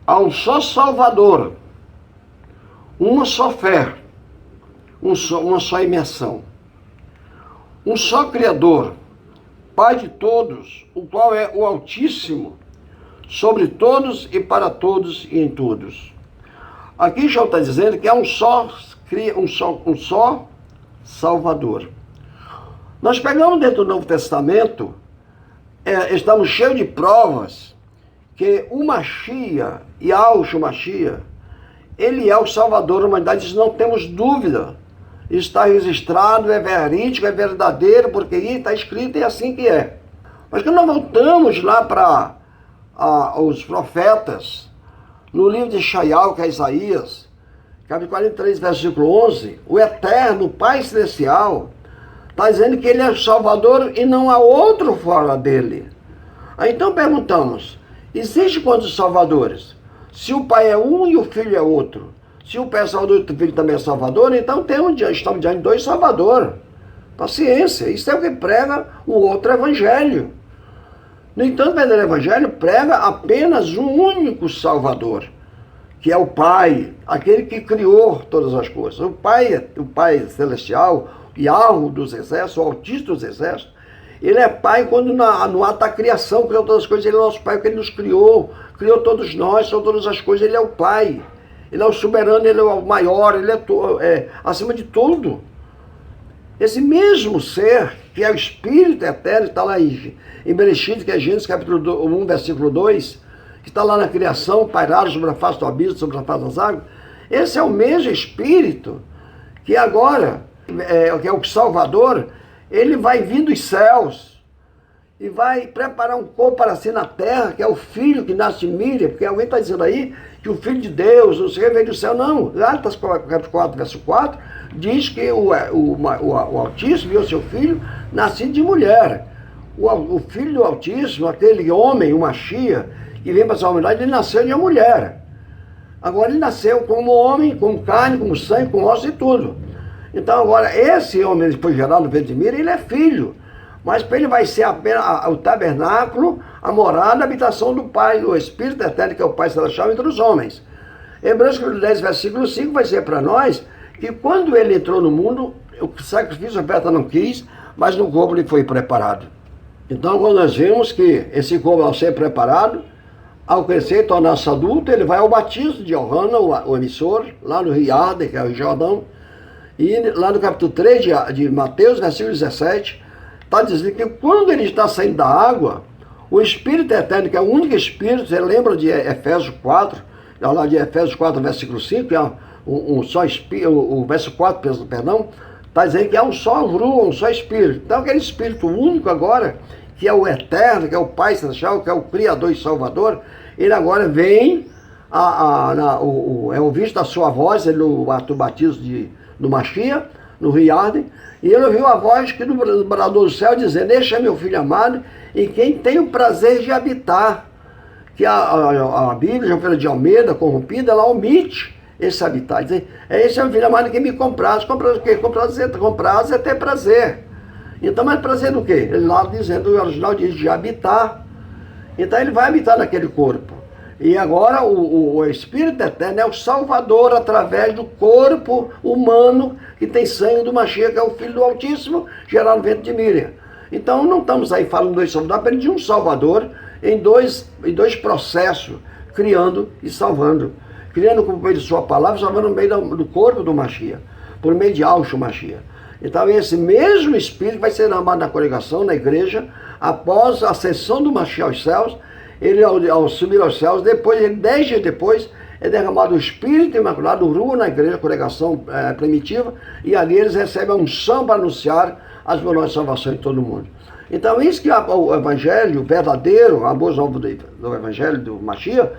há um só Salvador, uma só fé, uma só imersão, um só Criador, Pai de todos, o qual é o Altíssimo, sobre todos e para todos e em todos. Aqui já está dizendo que é um só Salvador. Nós pegamos dentro do Novo Testamento, estamos cheios de provas que o Mashiach, Yahushua Mashiach, ele é o Salvador da humanidade, isso não temos dúvida. Está registrado, é verídico, é verdadeiro, porque aí está escrito e é assim que é. Mas quando nós voltamos lá para os profetas, no livro de Ishaiah, que é Isaías, capítulo 43, versículo 11, o Eterno, o Pai Celestial, está dizendo que ele é o Salvador e não há outro fora dele. Aí então perguntamos, existe quantos Salvadores? Se o Pai é um e o Filho é outro, se o Pai é Salvador e o Filho também é Salvador, então estamos diante de dois Salvador. Paciência, isso é o que prega o outro Evangelho. No entanto, o verdadeiro Evangelho prega apenas um único Salvador, que é o Pai, aquele que criou todas as coisas. O Pai Celestial, Yahu dos Exércitos, o Altíssimo dos Exércitos, ele é Pai quando no ato da criação, criou todas as coisas, ele é nosso Pai, porque ele nos criou todos nós, são todas as coisas, ele é o Pai. Ele é o soberano, ele é o maior, ele é acima de tudo. Esse mesmo ser, que é o Espírito Eterno, está lá em Bereshit, que é Gênesis capítulo 1, versículo 2, que está lá na criação, pairado sobre a face do abismo, sobre a face das águas. Esse é o mesmo Espírito que agora, que é o Salvador, ele vai vir dos céus e vai preparar um corpo para si na terra, que é o Filho que nasce de Miriam, porque alguém está dizendo aí que o Filho de Deus, não sei, veio do céu. Não, Gálatas 4, verso 4, diz que o Altíssimo viu seu Filho nascido de mulher. O Filho do Altíssimo, aquele homem, o Mashiach, que vem para essa humanidade, ele nasceu de uma mulher. Agora ele nasceu como homem, como carne, como sangue, com osso e tudo. Então agora, esse homem, ele foi gerado no ventre de Miriam, ele é filho. Mas para ele vai ser apenas o tabernáculo, a morada, a habitação do Pai, do Espírito Eterno, que é o Pai Celestial entre os homens. Hebreus 10, versículo 5 vai ser para nós que quando ele entrou no mundo, o sacrifício a oferta não quis, mas no corpo lhe foi preparado. Então quando nós vemos que esse corpo ao ser preparado, ao crescer e tornar-se adulto, ele vai ao batismo de Yohana, o emissor, lá no Rio Arden, que é o Jordão, e lá no capítulo 3 de Mateus, versículo 17, está dizendo que quando ele está saindo da água, O Espírito eterno, que é o único Espírito, você lembra de Efésios 4, lá de Efésios 4, versículo 5, que é um só Espírito, o verso 4, perdão, está dizendo que é um só Rua, um só Espírito. Então aquele Espírito único agora, que é o eterno, que é o Pai Celestial, que é o Criador e Salvador, ele agora vem, é ouvido a sua voz, ele no ato do batismo do Mashiach, no Rio Arden, e ele ouviu a voz que do brador do céu dizendo: este é meu filho amado, em quem tenho o prazer de habitar. Que a Bíblia, João Ferreira de Almeida, corrompida, ela omite esse habitar. Diz: esse é o filho amado em quem me compraste. Compraste o quê? Compraste é ter prazer. Então, mas prazer do quê? Ele lá dizendo, o original diz de habitar. Então ele vai habitar naquele corpo. E agora o Espírito Eterno é o Salvador através do corpo humano que tem sangue do Mashiach, que é o Filho do Altíssimo, gerado no ventre de Miriam. Então não estamos aí falando dois Salvador, apenas de um Salvador em dois processos, criando e salvando. Criando por meio de sua palavra, salvando no meio do corpo do Mashiach, por meio de Yahshua Mashiach. Então esse mesmo Espírito vai ser derramado na congregação, na igreja, após a ascensão do Mashiach aos céus. Ele ao subir aos céus, depois, 10 dias depois, é derramado o Espírito Imaculado, o Rua, na igreja, congregação primitiva, e ali eles recebem a unção para anunciar as boas salvações de todo mundo. Então isso que o Evangelho verdadeiro, a boa nova do Evangelho do Mashiach,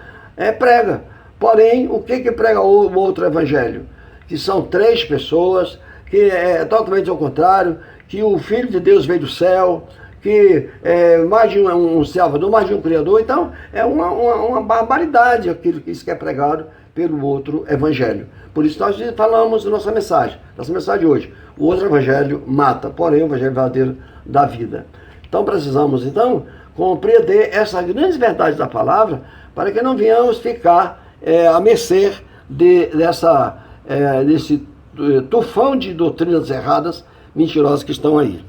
prega. Porém, o que prega o outro Evangelho? Que são 3 pessoas, que é totalmente ao contrário, que o Filho de Deus veio do céu, que mais de um Salvador, mais de um Criador. Então é uma barbaridade aquilo que isso que é pregado pelo outro Evangelho. Por isso nós falamos nossa mensagem hoje: o outro Evangelho mata, porém o Evangelho verdadeiro dá vida. Então precisamos compreender essas grandes verdades da palavra, para que não venhamos ficar à mercê desse tufão de doutrinas erradas, mentirosas que estão aí.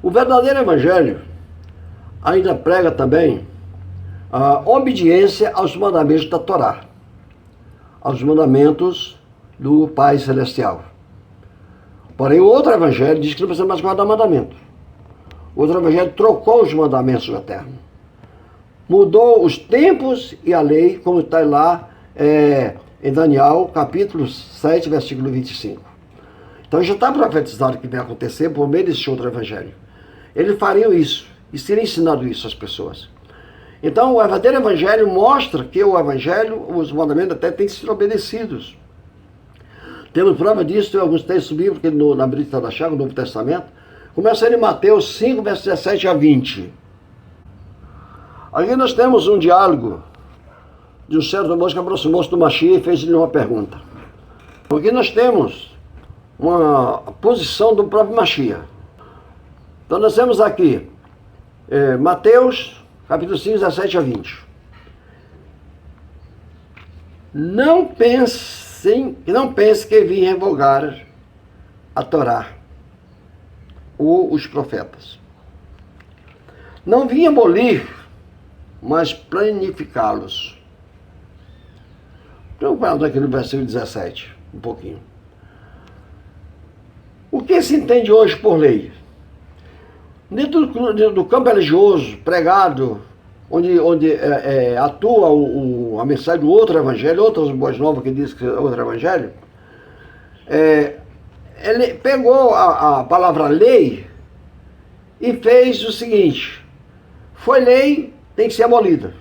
O verdadeiro Evangelho ainda prega também a obediência aos mandamentos da Torá, aos mandamentos do Pai Celestial. Porém, o outro Evangelho diz que não precisa mais guardar mandamento. O outro Evangelho trocou os mandamentos do Eterno. Mudou os tempos e a lei, como está lá em Daniel, capítulo 7, versículo 25. Então já está profetizado o que vai acontecer por meio desse outro Evangelho. Eles fariam isso, e seriam ensinado isso às pessoas. Então o verdadeiro Evangelho mostra que o Evangelho, os mandamentos até têm sido obedecidos. Temos prova disso, tem alguns textos bíblicos na Brita da Chaga, no Novo Testamento, começando em Mateus 5, versos 17 a 20. Aqui nós temos um diálogo de um certo moço que aproximou-se do Mashiach e fez-lhe uma pergunta. Aqui nós temos uma posição do próprio Mashiach. Então nós temos aqui Mateus, capítulo 5, 17 a 20. Não pense que vim revogar a Torá ou os profetas. Não vim abolir, mas planificá-los. Então vamos aqui no versículo 17, um pouquinho. O que se entende hoje por lei? Dentro do campo religioso, pregado, onde atua a mensagem do outro Evangelho, outras boas novas que diz que é outro Evangelho, ele pegou a palavra lei e fez o seguinte: foi lei, tem que ser abolida.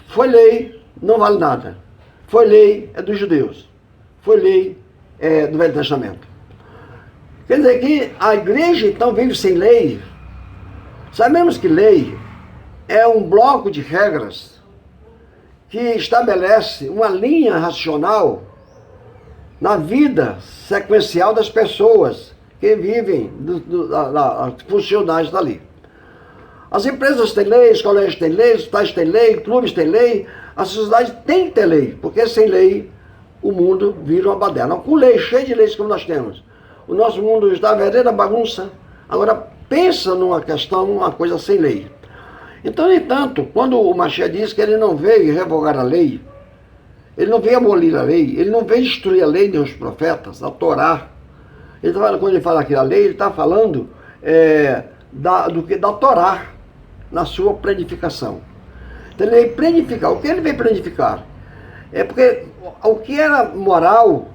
Foi lei, não vale nada. Foi lei, é dos judeus. Foi lei, do Velho Testamento. Quer dizer que a igreja então vive sem lei. Sabemos que lei é um bloco de regras que estabelece uma linha racional na vida sequencial das pessoas que vivem, funcionários dali. As empresas têm lei, os colégios têm lei, os hospitais têm lei, clubes têm lei, a sociedade tem que ter lei, porque sem lei o mundo vira uma baderna. Com lei, cheio de leis como nós temos, o nosso mundo está verdadeira bagunça. Agora pensa numa questão, uma coisa sem lei. Então, no entanto, quando o Mashiach diz que ele não veio revogar a lei, ele não veio abolir a lei, ele não veio destruir a lei nem os profetas, a Torá. Quando ele fala aqui a lei, ele está falando da Torá, na sua planificação. Então ele veio planificar. O que ele veio planificar? É porque o que era moral,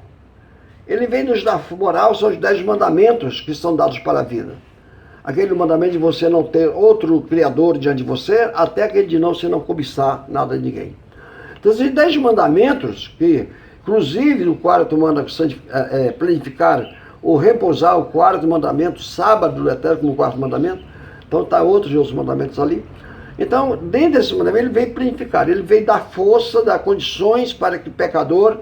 ele veio nos dar moral, são os 10 mandamentos que são dados para a vida. Aquele mandamento de você não ter outro criador diante de você, até aquele de não, você não cobiçar nada de ninguém. Então esses 10 mandamentos, que inclusive no quarto manda planificar ou repousar, o quarto mandamento, sábado do eterno como quarto mandamento, então está outros mandamentos ali. Então, dentro desse mandamento, ele veio planificar, ele veio dar força, dar condições para que o pecador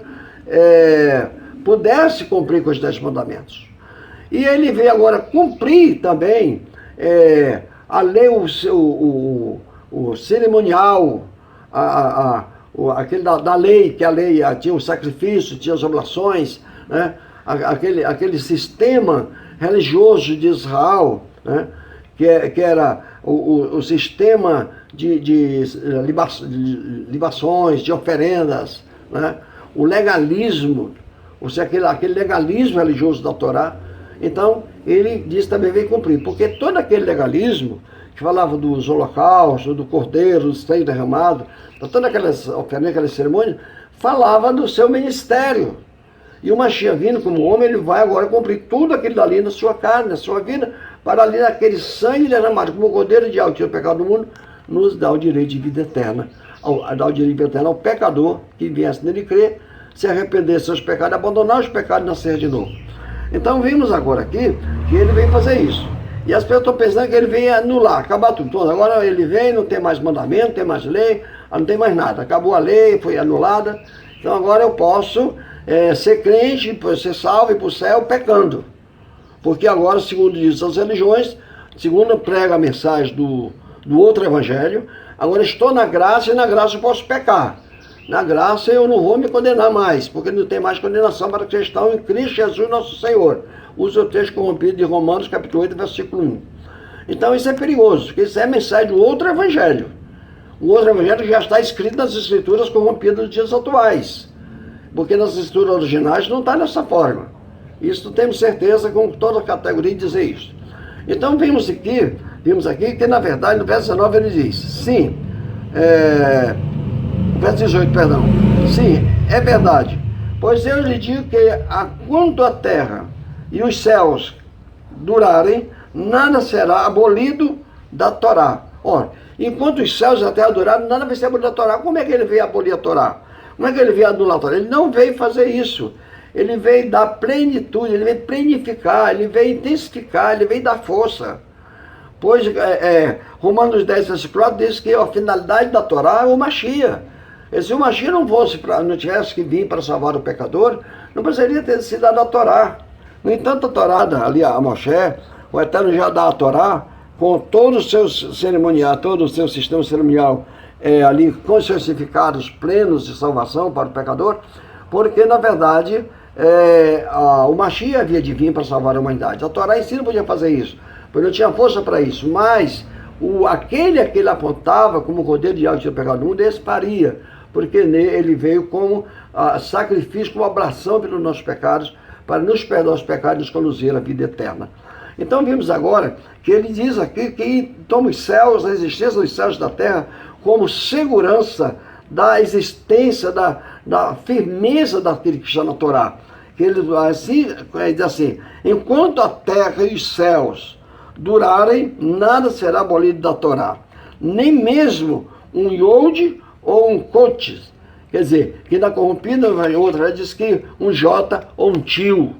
pudesse cumprir com os 10 mandamentos. E ele veio agora cumprir também a lei, o cerimonial, aquele da lei, que a lei tinha o sacrifício, tinha as oblações, né? Aquele sistema religioso de Israel, né? que era o sistema de libações, de oferendas, né? O legalismo, ou seja, aquele legalismo religioso da Torá. Então, ele disse também veio cumprir, porque todo aquele legalismo, que falava dos holocaustos, do cordeiro, do sangue derramado, todas aquelas oferendas, aquelas cerimônias, falava do seu ministério. E o Mashiach vindo como homem, ele vai agora cumprir tudo aquilo dali na sua carne, na sua vida, para ali naquele sangue derramado, como o cordeiro de alto, tira o pecado do mundo, nos dá o direito de vida eterna. Dá o direito de vida eterna ao pecador que viesse nele crer, se arrepender dos seus pecados, abandonar os pecados e nascer de novo. Então vimos agora aqui que ele veio fazer isso. E as pessoas estão pensando que ele veio anular, acabar tudo. Então, agora ele vem, não tem mais mandamento, não tem mais lei, não tem mais nada. Acabou a lei, foi anulada. Então agora eu posso ser crente, ser salvo e ir para o céu pecando. Porque agora, segundo diz as religiões, segundo prega a mensagem do outro evangelho, agora estou na graça e na graça eu posso pecar. Na graça eu não vou me condenar mais, porque não tem mais condenação para que estão em Cristo Jesus nosso Senhor. Usa o texto corrompido de Romanos capítulo 8, versículo 1. Então isso é perigoso, porque isso é a mensagem do outro evangelho. O outro evangelho já está escrito nas escrituras corrompidas dos dias atuais. Porque nas escrituras originais não está dessa forma. Isso temos certeza com toda a categoria de dizer isso. Então vimos aqui que na verdade no verso 19 ele diz, sim, verso 18, perdão, sim, é verdade, pois eu lhe digo que quanto a terra e os céus durarem, nada será abolido da Torá. Ora, enquanto os céus e a terra durarem, nada vai ser abolido da Torá. Como é que ele veio abolir a Torá? Como é que ele veio anular a Torá? Ele não veio fazer isso. Ele veio dar plenitude, ele veio plenificar, ele veio intensificar, ele veio dar força. Pois Romanos 10, versículo 4 diz que a finalidade da Torá é o Mashiach. E se o Mashiach não tivesse que vir para salvar o pecador, não precisaria ter sido dado a Torá. No entanto, a Torá, ali a Moshe, o Eterno já dá a Torá, com todos os seus cerimoniais, todo o seu sistema cerimonial ali com os certificados plenos de salvação para o pecador, porque na verdade o Mashiach havia de vir para salvar a humanidade. A Torá em si não podia fazer isso, porque não tinha força para isso, mas aquele que ele apontava como cordeiro de alto pecado do mundo, esse faria, porque ele veio como sacrifício, como abração pelos nossos pecados, para nos perdoar os pecados e nos conduzir à vida eterna. Então vimos agora que ele diz aqui que toma os céus, a existência dos céus e da terra, como segurança da existência, da firmeza daquele que está na Torá. Que ele diz assim, enquanto a terra e os céus durarem, nada será abolido da Torá. Nem mesmo um Yod ou um Kotes. Quer dizer, que na corrompida outra diz que um J ou um Tio.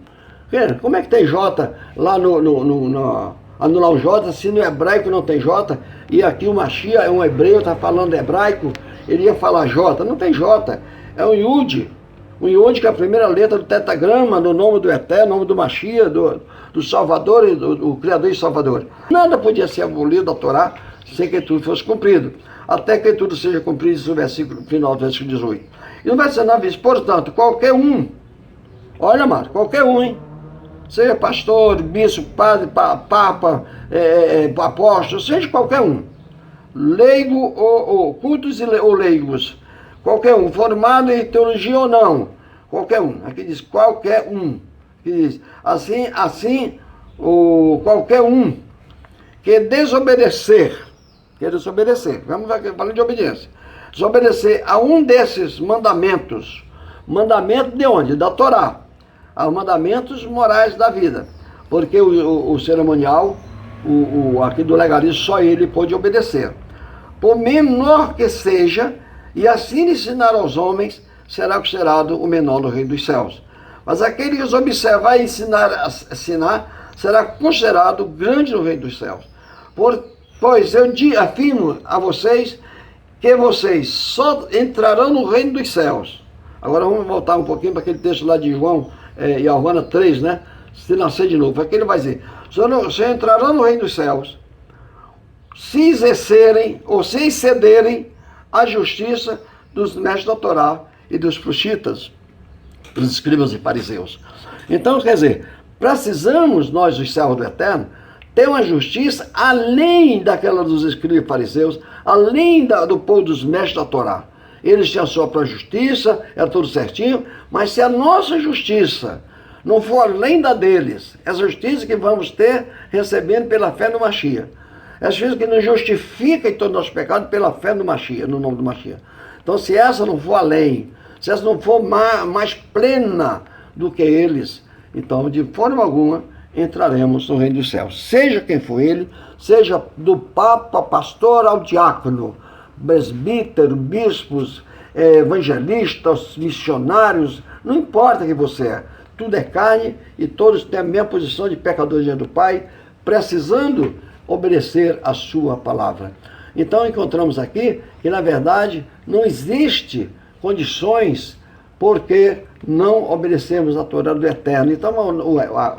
Como é que tem J lá anular o J, se no hebraico não tem J, e aqui o Mashiach é um hebreu, está falando hebraico, ele ia falar J, não tem J, é um Yud. Um Yud que é a primeira letra do tetagrama, do nome do Eterno, nome do Mashiach, do Salvador e do Criador e Salvador. Nada podia ser abolido da Torá sem que tudo fosse cumprido. Até que tudo seja cumprido, isso é o versículo final do versículo 18. E no versículo 19 diz, portanto, qualquer um, olha, Marcos, qualquer um, hein? Seja pastor, bispo, padre, papa, apóstolo, seja qualquer um, leigo ou cultos ou leigos, qualquer um, formado em teologia ou não, qualquer um, aqui diz qualquer um, aqui diz, assim, qualquer um que desobedecer querer desobedecer. Vamos falar de obediência. Desobedecer a um desses mandamentos. Mandamento de onde? Da Torá. Aos mandamentos morais da vida. Porque o cerimonial, aqui do legalismo, só ele pôde obedecer. Por menor que seja, e assim ensinar aos homens, será considerado o menor no reino dos céus. Mas aquele que os observar e ensinar, será considerado grande no reino dos céus. Pois eu afirmo a vocês que vocês só entrarão no reino dos céus. Agora vamos voltar um pouquinho para aquele texto lá de João, Giovana 3, né? Se nascer de novo. Aqui ele vai dizer, só entrarão no reino dos céus se exercerem ou se excederem a justiça dos mestres da Torá e dos proscritas, dos escribas e fariseus. Então, quer dizer, precisamos nós, os servos do Eterno, ter uma justiça além daquela dos escribas e fariseus, além do povo dos mestres da Torá. Eles tinham a sua própria justiça, era tudo certinho, mas se a nossa justiça não for além da deles, essa justiça que vamos ter recebendo pela fé no Mashiach, essa justiça que nos justifica em todo o nosso pecado pela fé no Mashiach, no nome do Mashiach. Então, se essa não for além, se essa não for mais plena do que eles, então, de forma alguma, entraremos no reino dos céus. Seja quem for ele, seja do papa, pastor ao diácono, presbítero, bispos, evangelistas, missionários, não importa quem você é, tudo é carne e todos têm a mesma posição de pecadores diante do Pai, precisando obedecer a sua palavra. Então encontramos aqui que na verdade não existe condições porque não obedecemos a Torá do Eterno. Então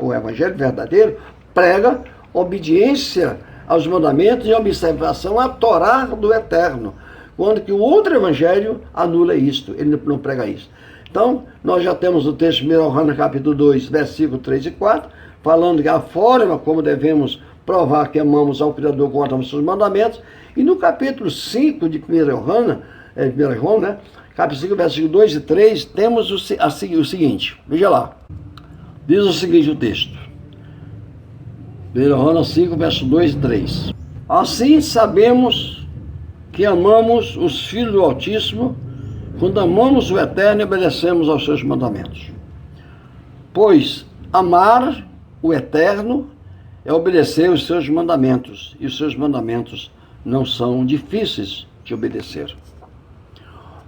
o Evangelho verdadeiro prega obediência aos mandamentos e observação à Torá do Eterno, quando que o outro Evangelho anula isto, ele não prega isso. Então, nós já temos o texto de 1 Yohanan, capítulo 2, versículos 3 e 4, falando que a forma como devemos provar que amamos ao Criador com os seus mandamentos, e no capítulo 5 de 1 Yohanan, né, capítulo 5, versículos 2 e 3, temos o seguinte, veja lá, diz o seguinte o texto, 1 Yohanan 5, versos 2 e 3. Assim sabemos que amamos os filhos do Altíssimo, quando amamos o Eterno e obedecemos aos seus mandamentos. Pois amar o Eterno é obedecer os seus mandamentos, e os seus mandamentos não são difíceis de obedecer.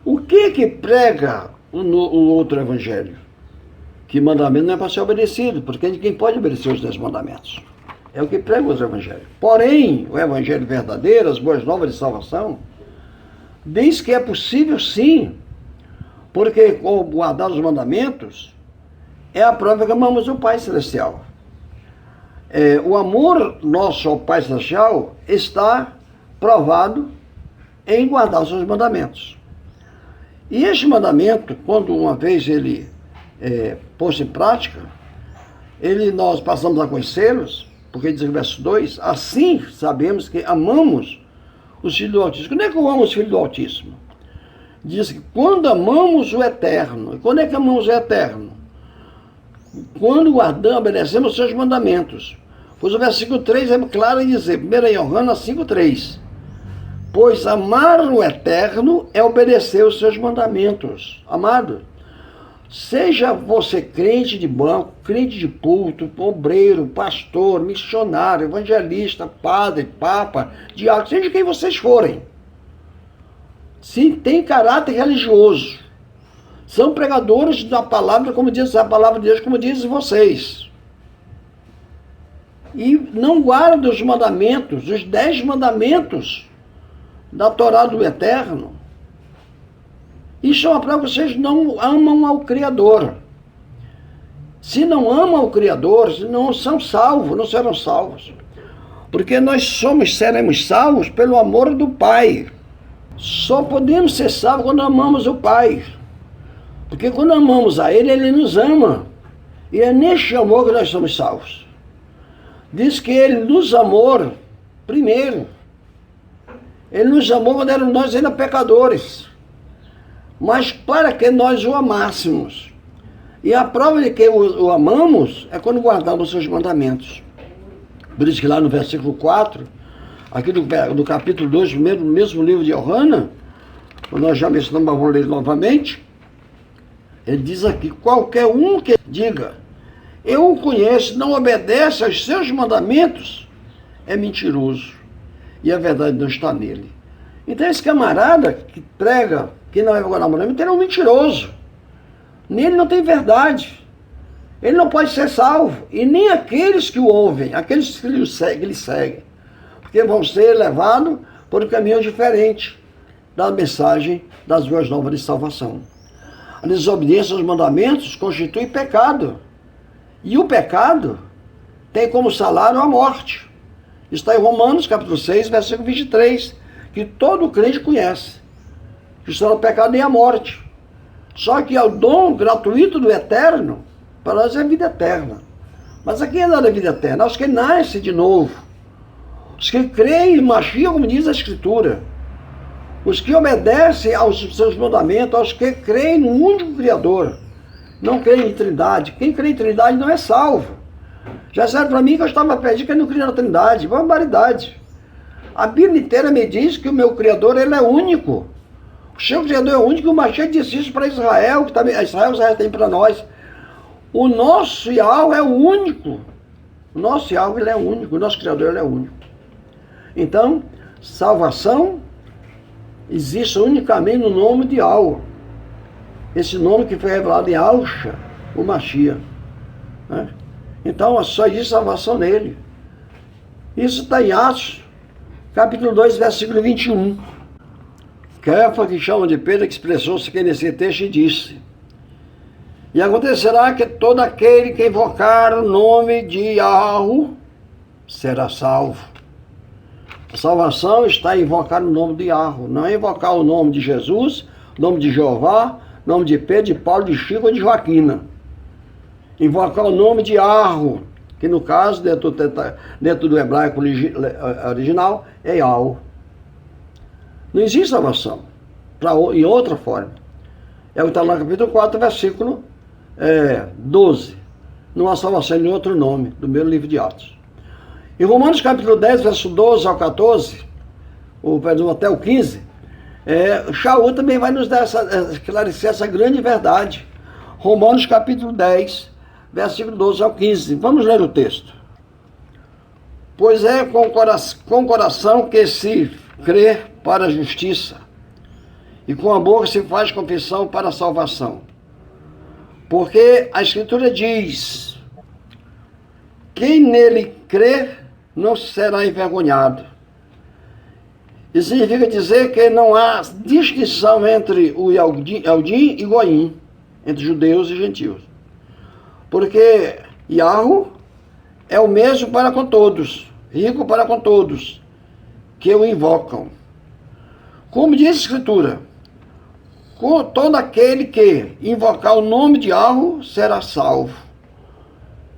O que prega o outro evangelho? Que mandamento não é para ser obedecido, porque ninguém pode obedecer os 10 mandamentos. É o que prega o outro evangelho. Porém, o evangelho verdadeiro, as boas novas de salvação, diz que é possível sim, porque guardar os mandamentos é a prova que amamos o Pai Celestial. O amor nosso ao Pai Celestial está provado em guardar os seus mandamentos. E este mandamento, quando uma vez ele posto em prática, nós passamos a conhecê-los, porque diz no verso 2, assim sabemos que amamos os filhos do Altíssimo. Quando é que eu amo os filhos do Altíssimo? Diz que quando amamos o Eterno. E quando é que amamos o Eterno? Quando guardamos, obedecemos os seus mandamentos. Pois o versículo 3 é claro em dizer, 1 Yohanan 5,3. Pois amar o Eterno é obedecer os seus mandamentos. Amado, seja você crente de banco, crente de culto, obreiro, pastor, missionário, evangelista, padre, papa, diácono, seja quem vocês forem. Se tem caráter religioso, são pregadores da palavra, como diz a palavra de Deus, como dizem vocês. E não guardam os mandamentos, os 10 mandamentos da Torá do Eterno. Isso é uma prova que vocês não amam ao Criador. Se não amam ao Criador, não são salvos, não serão salvos. Porque nós seremos salvos pelo amor do Pai. Só podemos ser salvos quando amamos o Pai. Porque quando amamos a Ele, Ele nos ama. E é neste amor que nós somos salvos. Diz que Ele nos amou primeiro. Ele nos amou quando nós ainda pecadores. Mas para que nós o amássemos. E a prova de que o amamos é quando guardamos os seus mandamentos. Por isso que lá no versículo 4, aqui do capítulo 2, no mesmo livro de Yohanan, nós já mencionamos, mas vamos ler novamente. Ele diz aqui: qualquer um que diga, eu o conheço, não obedece aos seus mandamentos, é mentiroso, e a verdade não está nele. Então esse camarada que prega que não é mandamento, ele é um mentiroso. Nele não tem verdade. Ele não pode ser salvo. E nem aqueles que o ouvem, aqueles que ele segue. Porque vão ser levados por um caminho diferente da mensagem das boas novas de salvação. A desobediência aos mandamentos constitui pecado. E o pecado tem como salário a morte. Está em Romanos, capítulo 6, versículo 23, que todo crente conhece. Que só o pecado e a morte. Só que é o dom gratuito do eterno, para nós é vida eterna. Mas aqui é nada vida eterna, os que nascem de novo. Os que creem em Mashiach, como diz a Escritura. Os que obedecem aos seus mandamentos, aos que creem no único Criador. Não creem em Trindade. Quem crê em Trindade não é salvo. Já disseram para mim que eu estava perdido, que eu não creio na Trindade. Barbaridade. A Bíblia inteira me diz que o meu Criador, ele é único. O seu Criador é único, o Mashiach disse isso para Israel, que também Israel tem para nós. O nosso Yahweh é o único. O nosso Yahweh, ele é único. O nosso Criador, ele é único. Então, salvação existe unicamente no nome de Yahweh. Esse nome que foi revelado em Yahushua, o Mashiach. Né? Então, só existe salvação nele. Isso está em Atos, capítulo 2, versículo 21. Kefa, que chama de Pedro, que expressou-se aqui nesse texto e disse: e acontecerá que todo aquele que invocar o nome de Yahweh será salvo. A salvação está em invocar o nome de Yahweh, não é invocar o nome de Jesus, o nome de Jeová, o nome de Pedro, de Paulo, de Chico ou de Joaquina. Invocar o nome de Yahweh, que no caso, dentro do hebraico original, é Yahweh. Não existe salvação em outra forma. É o que está lá no capítulo 4, versículo 12. Não há salvação em outro nome, do meu livro de Atos. Em Romanos capítulo 10, verso 12 ao 14, ou perdão, até o 15, Shaul também vai nos dar esclarecer essa grande verdade. Romanos capítulo 10, versículo 12 ao 15. Vamos ler o texto. Pois é com o coração que se crê para a justiça, e com a boca se faz confissão para a salvação. Porque a Escritura diz: quem nele crê não será envergonhado. Isso significa dizer que não há distinção entre o Eldim e Goim, entre judeus e gentios. Porque Yahweh é o mesmo para com todos, rico para com todos, que o invocam. Como diz a Escritura, todo aquele que invocar o nome de Yahweh será salvo.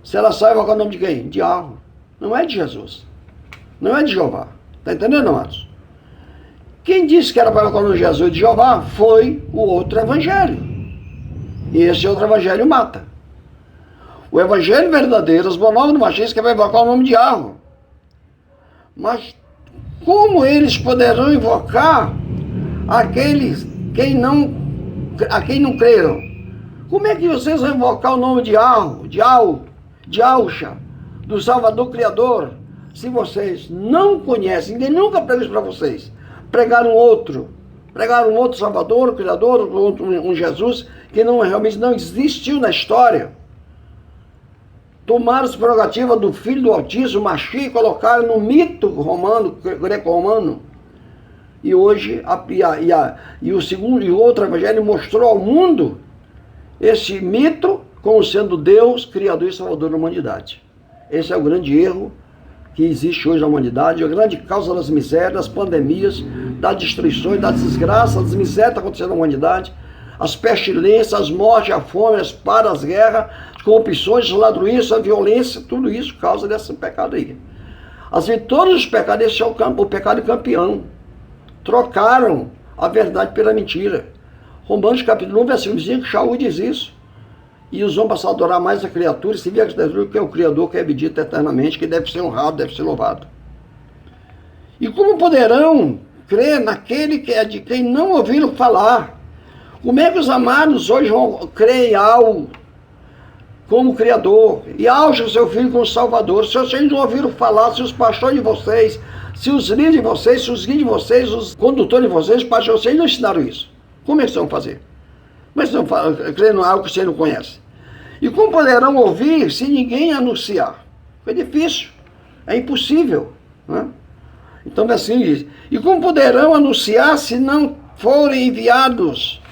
Será salvo invocar o nome de quem? De Yahweh. Não é de Jesus. Não é de Jeová. Está entendendo, amados? Quem disse que era para invocar o nome de Jesus e de Jeová foi o outro evangelho. E esse outro evangelho mata. O evangelho verdadeiro, os bonobos do machismo, que vai invocar o nome de Yahweh. Mas como eles poderão invocar aqueles a quem não creram? Como é que vocês vão invocar o nome de Yahweh, de Yahushua, do Salvador Criador, se vocês não conhecem? Ninguém nunca pregou isso para vocês. Pregaram outro Salvador, Criador, um Jesus que realmente não existiu na história. Tomaram as prerrogativas do Filho do Altíssimo, Mashiach, e colocaram no mito romano, greco-romano. E hoje, o outro evangelho mostrou ao mundo esse mito como sendo Deus, Criador e Salvador da humanidade. Esse é o grande erro que existe hoje na humanidade, a grande causa das misérias, das pandemias, das destruições, das desgraças, das misérias que estão acontecendo na humanidade, as pestilências, as mortes, a fome, as paras, as guerras, as corrupções, as ladruías, a violência, tudo isso causa desse pecado aí. Assim, todos os pecados, esse é o pecado campeão. Trocaram a verdade pela mentira. Romanos capítulo 1, versículo 5, Shaul diz isso. E os homens passam a adorar mais a criatura, e se vê que é o Criador que é bendito eternamente, que deve ser honrado, deve ser louvado. E como poderão crer naquele que é de quem não ouviram falar? Como é que os amados hoje vão crer em algo como Criador, e auge o seu Filho como Salvador? Se vocês não ouviram falar, se os pastores de vocês, se os líderes de vocês, se os guias de vocês, os condutores de vocês, os pastores de vocês não ensinaram isso, como é que vocês vão fazer? Como é que vocês vão crer em algo que vocês não conhecem? E como poderão ouvir se ninguém anunciar? É difícil, é impossível, né? Então assim diz, e como poderão anunciar se não forem enviados?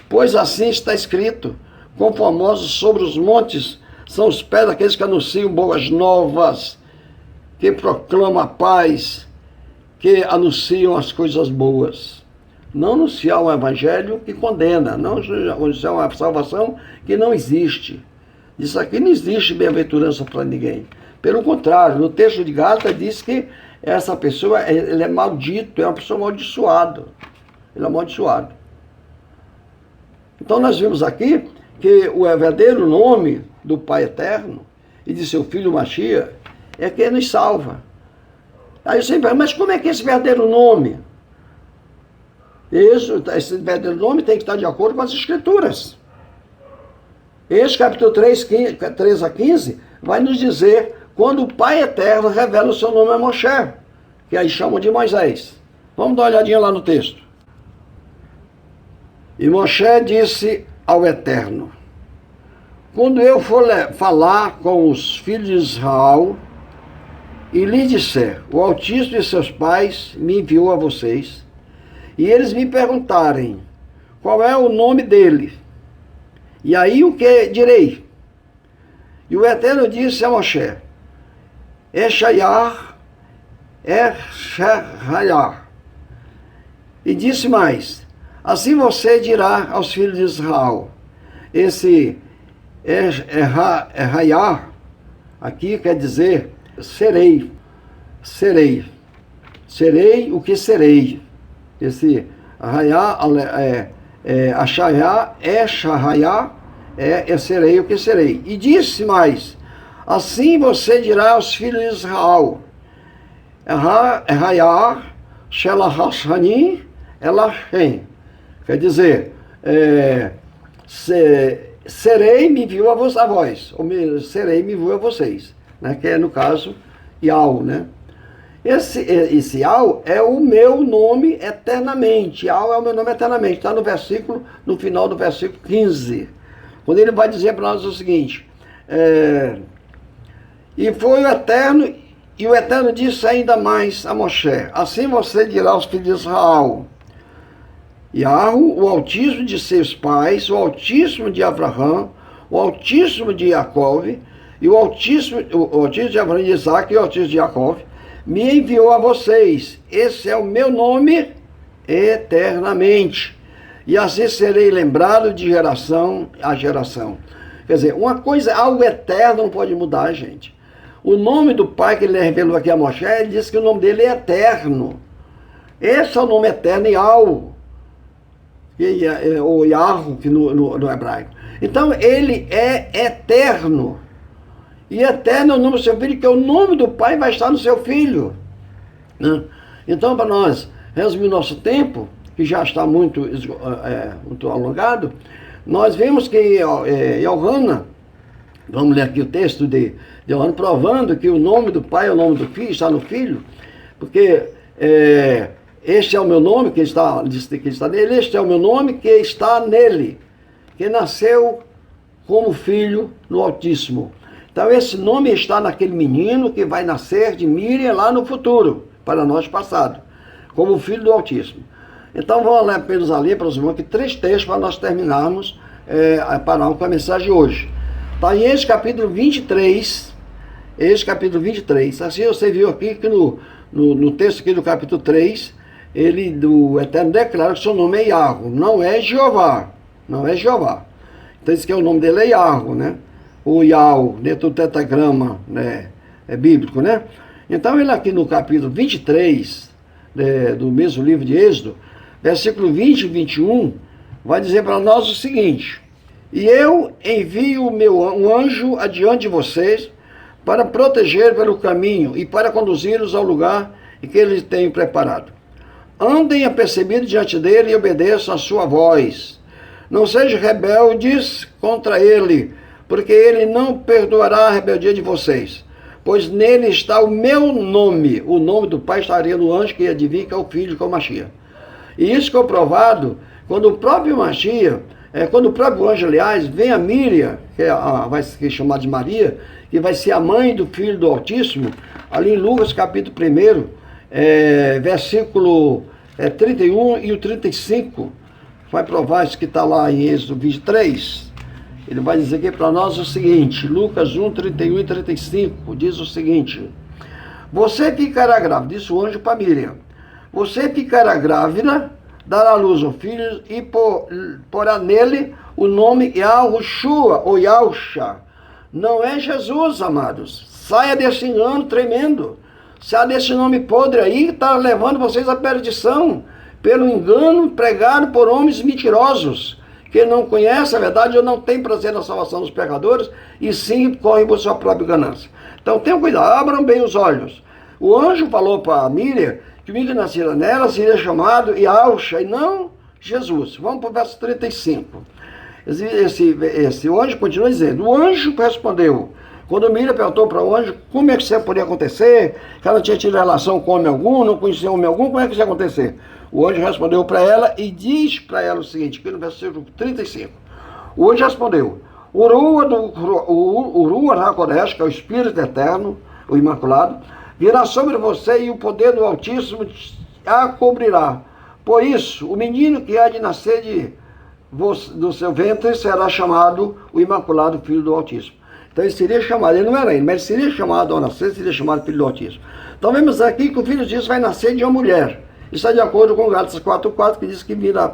Pois assim está escrito, quão famosos sobre os montes são os pés daqueles que anunciam boas novas, que proclamam a paz, que anunciam as coisas boas. Não anunciar um evangelho que condena, não anunciar uma salvação que não existe. Isso aqui não existe bem-aventurança para ninguém. Pelo contrário, no texto de Gálatas diz que essa pessoa, ele é maldito, é uma pessoa amaldiçoada. Ele é amaldiçoado. Então nós vimos aqui que o verdadeiro nome do Pai Eterno e de seu Filho Machia é quem nos salva. Aí você pergunta, mas como é que é esse verdadeiro nome? Esse verdadeiro nome tem que estar de acordo com as Escrituras. Este capítulo 3 a 15 vai nos dizer quando o Pai Eterno revela o seu nome a Moshe, que aí chamam de Moisés. Vamos dar uma olhadinha lá no texto. E Moshe disse ao Eterno, quando eu for falar com os filhos de Israel e lhes disser, o Altíssimo de seus pais me enviou a vocês, e eles me perguntarem qual é o nome dele, e aí o que direi? E o Eterno disse a Moshe, Eshaiah, e disse mais, assim você dirá aos filhos de Israel, esse Eshaiah, aqui quer dizer serei o que serei. Esse Eshaiah é serei o que serei. E disse mais, assim você dirá aos filhos de Israel, Eshaiah Shelahashani Elachem, quer dizer, serei me enviou a vós, serei me enviou a vocês, né? Que é no caso Yau, né? Esse Yau é o meu nome eternamente. Yau é o meu nome eternamente. Está no final do versículo 15. Quando ele vai dizer para nós o seguinte, e foi o Eterno, e o Eterno disse ainda mais a Moshe, assim você dirá aos filhos de Israel, Yahu, o Altíssimo de seus pais, o Altíssimo de Abraão, o Altíssimo de Jacó, e o Altíssimo de Abraão, de Isaac e o Altíssimo de Jacó, me enviou a vocês. Esse é o meu nome eternamente. E assim serei lembrado de geração a geração. Quer dizer, uma coisa, algo eterno não pode mudar, gente. O nome do Pai que ele revelou aqui a Moshe, ele disse que o nome dele é eterno. Esse é o nome eterno, Yahweh, ou Yahweh, que no hebraico. Então, ele é eterno. E eterno é o nome do seu filho, que é o nome do Pai vai estar no seu filho. Né? Então, para nós resumir nosso tempo, que já está muito alongado, nós vemos que Yohana, vamos ler aqui o texto de Yohana, provando que o nome do Pai é o nome do Filho, está no Filho, porque este é o meu nome, que está nele, este é o meu nome que está nele, que nasceu como filho no Altíssimo. Então esse nome está naquele menino que vai nascer de Miriam lá no futuro, para nós passado, como filho do Altíssimo. Então vamos lá apenas ali, para os irmãos, que 3 textos para nós terminarmos, pararmos com a mensagem de hoje. Está em Êxodo capítulo 23, assim você viu aqui que no texto aqui do capítulo 3, do Eterno declara que seu nome é Yahweh, não é Jeová. Então diz que o nome dele é Yahweh, né? O Yahweh, dentro do tetragrama, né? Bíblico, né? Então ele aqui no capítulo 23, do mesmo livro de Êxodo, versículo 20 e 21, vai dizer para nós o seguinte, e eu envio um anjo adiante de vocês para proteger pelo caminho e para conduzi-los ao lugar e que ele tem preparado. Andem apercebidos diante dele e obedeçam a sua voz. Não sejam rebeldes contra ele, porque ele não perdoará a rebeldia de vocês. Pois nele está o meu nome. O nome do Pai estaria no anjo que adivinha que é o Filho com o Mashiach. E isso ficou provado quando o próprio Mashiach, quando o próprio anjo, aliás, vem a Míriam, vai ser chamada de Maria, que vai ser a mãe do Filho do Altíssimo, ali em Lucas capítulo 1, versículo 31 e o 35, vai provar isso que está lá em Êxodo 23. Ele vai dizer aqui para nós o seguinte, Lucas 1, 31 e 35, diz o seguinte: você ficará grávida, disse o anjo para Míriam, você ficará grávida, dará à luz um filho e porá nele o nome Yahushua ou Yahusha. Não é Jesus, amados. Saia desse engano tremendo. Saia desse nome podre aí que está levando vocês à perdição pelo engano pregado por homens mentirosos que não conhecem a verdade ou não têm prazer na salvação dos pecadores e sim correm por sua própria ganância. Então tenham cuidado, abram bem os olhos. O anjo falou para Míriam que o filho que nascera nela seria chamado Yahusha e não Jesus. Vamos para o verso 35. O anjo continua dizendo, o anjo respondeu, quando Míriam perguntou para o anjo como é que isso podia acontecer, que ela tinha tido relação com homem algum, não conhecia homem algum, como é que isso ia acontecer? O anjo respondeu para ela e diz para ela o seguinte, aqui no versículo 35, o anjo respondeu, o Ruach HaKodesh, que é o Espírito Eterno, o Imaculado, virá sobre você e o poder do Altíssimo a cobrirá. Por isso, o menino que há de nascer do seu ventre será chamado o Imaculado Filho do Altíssimo. Então ele seria chamado, ele não era ele, mas ele seria chamado ao nascer, seria chamado Filho do Altíssimo. Então vemos aqui que o Filho disso vai nascer de uma mulher. Isso é de acordo com Gálatas 4:4, que diz que vira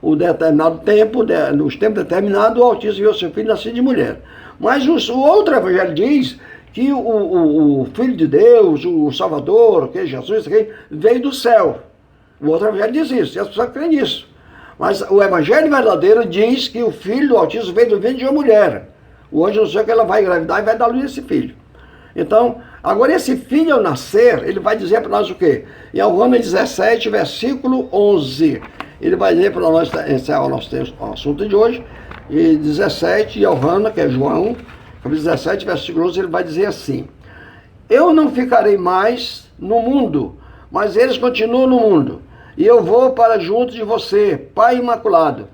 o determinado tempo, nos tempos determinados, o Altíssimo viu seu filho nascer de mulher. Mas o outro evangelho diz que o Filho de Deus, o Salvador, que é Jesus, veio do céu. O outro evangelho diz isso, e as pessoas creem nisso. Mas o evangelho verdadeiro diz que o Filho do Altíssimo veio do ventre de uma mulher. O anjo anunciou que ela vai engravidar e vai dar luz a esse filho. Então, agora esse filho ao nascer, ele vai dizer para nós o quê? Em João 17, versículo 11. Ele vai dizer para nós, encerrar o nosso assunto de hoje, e 17, João, que é João, capítulo 17, versículo 11, ele vai dizer assim, eu não ficarei mais no mundo, mas eles continuam no mundo, e eu vou para junto de você, Pai Imaculado,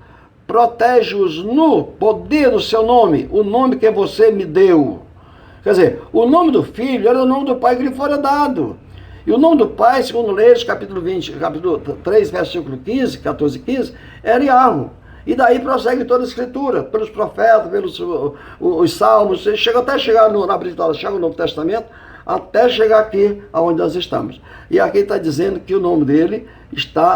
protege-os no poder do seu nome, o nome que você me deu. Quer dizer, o nome do filho era o nome do pai que lhe fora dado. E o nome do pai, segundo Leis, capítulo 3, versículo 15, 14 e 15, era Yahweh. E daí prossegue toda a escritura, pelos profetas, pelos os salmos, chega até chegar na Bíblia, chega no Novo Testamento, até chegar aqui aonde nós estamos. E aqui está dizendo que o nome dele,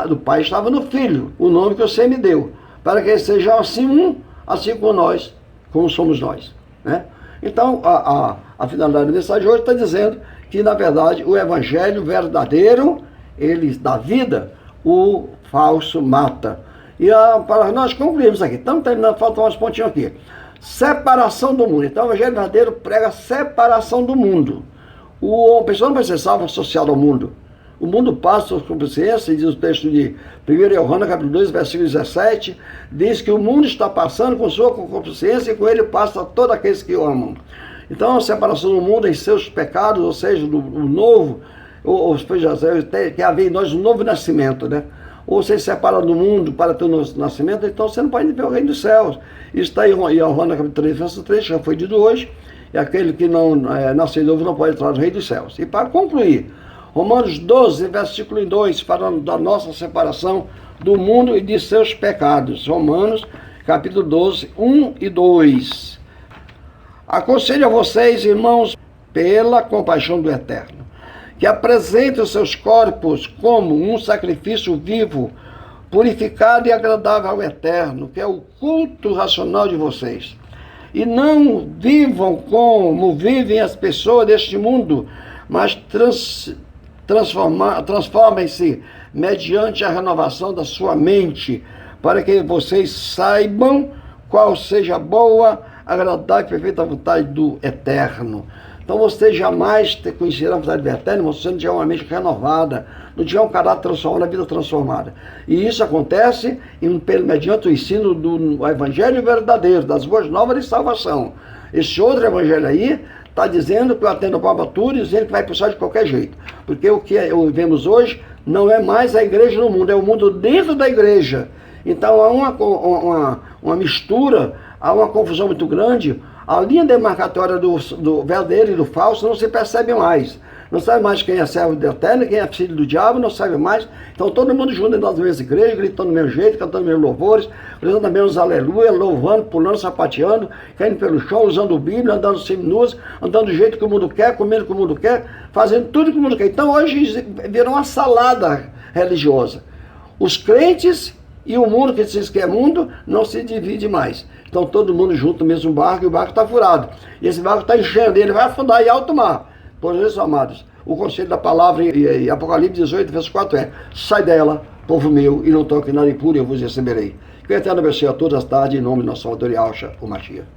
do pai, estava no filho, o nome que você me deu, para que eles sejam assim um, assim como nós, como somos nós, né? Então, a finalidade da mensagem hoje está dizendo que, na verdade, o evangelho verdadeiro, ele dá vida, o falso mata. E para nós concluirmos aqui, estamos terminando, faltam umas pontinhas aqui. Separação do mundo. Então, o evangelho verdadeiro prega separação do mundo. A pessoa não vai ser salva associada ao mundo. O mundo passa sua consciência, diz o texto de 1 João, capítulo 2, versículo 17, diz que o mundo está passando com sua consciência e com ele passa todos aqueles que o amam. Então a separação do mundo em seus pecados, ou seja, do novo, ou seja, que haver em nós um novo nascimento, né? Ou você se separa do mundo para ter um novo nascimento, então você não pode ver o reino dos céus. Isso está em João, capítulo 3, verso 3, já foi dito hoje, e aquele que não nasceu de novo não pode entrar no reino dos céus. E para concluir, Romanos 12, versículo 2, falando da nossa separação do mundo e de seus pecados. Romanos, capítulo 12, 1 e 2. Aconselho a vocês, irmãos, pela compaixão do Eterno, que apresentem os seus corpos como um sacrifício vivo, purificado e agradável ao Eterno, que é o culto racional de vocês. E não vivam como vivem as pessoas deste mundo, mas transformem-se mediante a renovação da sua mente, para que vocês saibam qual seja a boa, agradável e perfeita vontade do Eterno. Então você jamais conhecerá a verdade eterna, se você não tiver uma mente renovada, não tiver um caráter transformado, uma vida transformada. E isso acontece mediante o ensino do Evangelho verdadeiro, das boas novas de salvação. Esse outro Evangelho aí está dizendo que eu atendo a Papa Túlio, dizendo que vai precisar de qualquer jeito. Porque o que vemos hoje não é mais a igreja no mundo, é o mundo dentro da igreja. Então há uma mistura, há uma confusão muito grande. A linha demarcatória do verdadeiro e do falso não se percebe mais. Não sabe mais quem é servo do eterno, quem é filho do diabo, não sabe mais. Então todo mundo junto dentro das mesmas igrejas, gritando do mesmo jeito, cantando os mesmos louvores, gritando também os aleluia, louvando, pulando, sapateando, caindo pelo chão, usando Bíblia, andando seminuas, andando do jeito que o mundo quer, comendo o que o mundo quer, fazendo tudo que o mundo quer. Então hoje virou uma salada religiosa. Os crentes e o mundo que diz que é mundo não se divide mais. Então todo mundo junto no mesmo barco e o barco está furado. E esse barco está enchendo, ele vai afundar em alto mar. Por isso, amados, o conselho da palavra em Apocalipse 18, verso 4 é: sai dela, povo meu, e não toque nada impuro, e eu vos receberei. Que o Eterno abençoe a todas as tardes, em nome do nosso Salvador Yahshua, o Mashiach.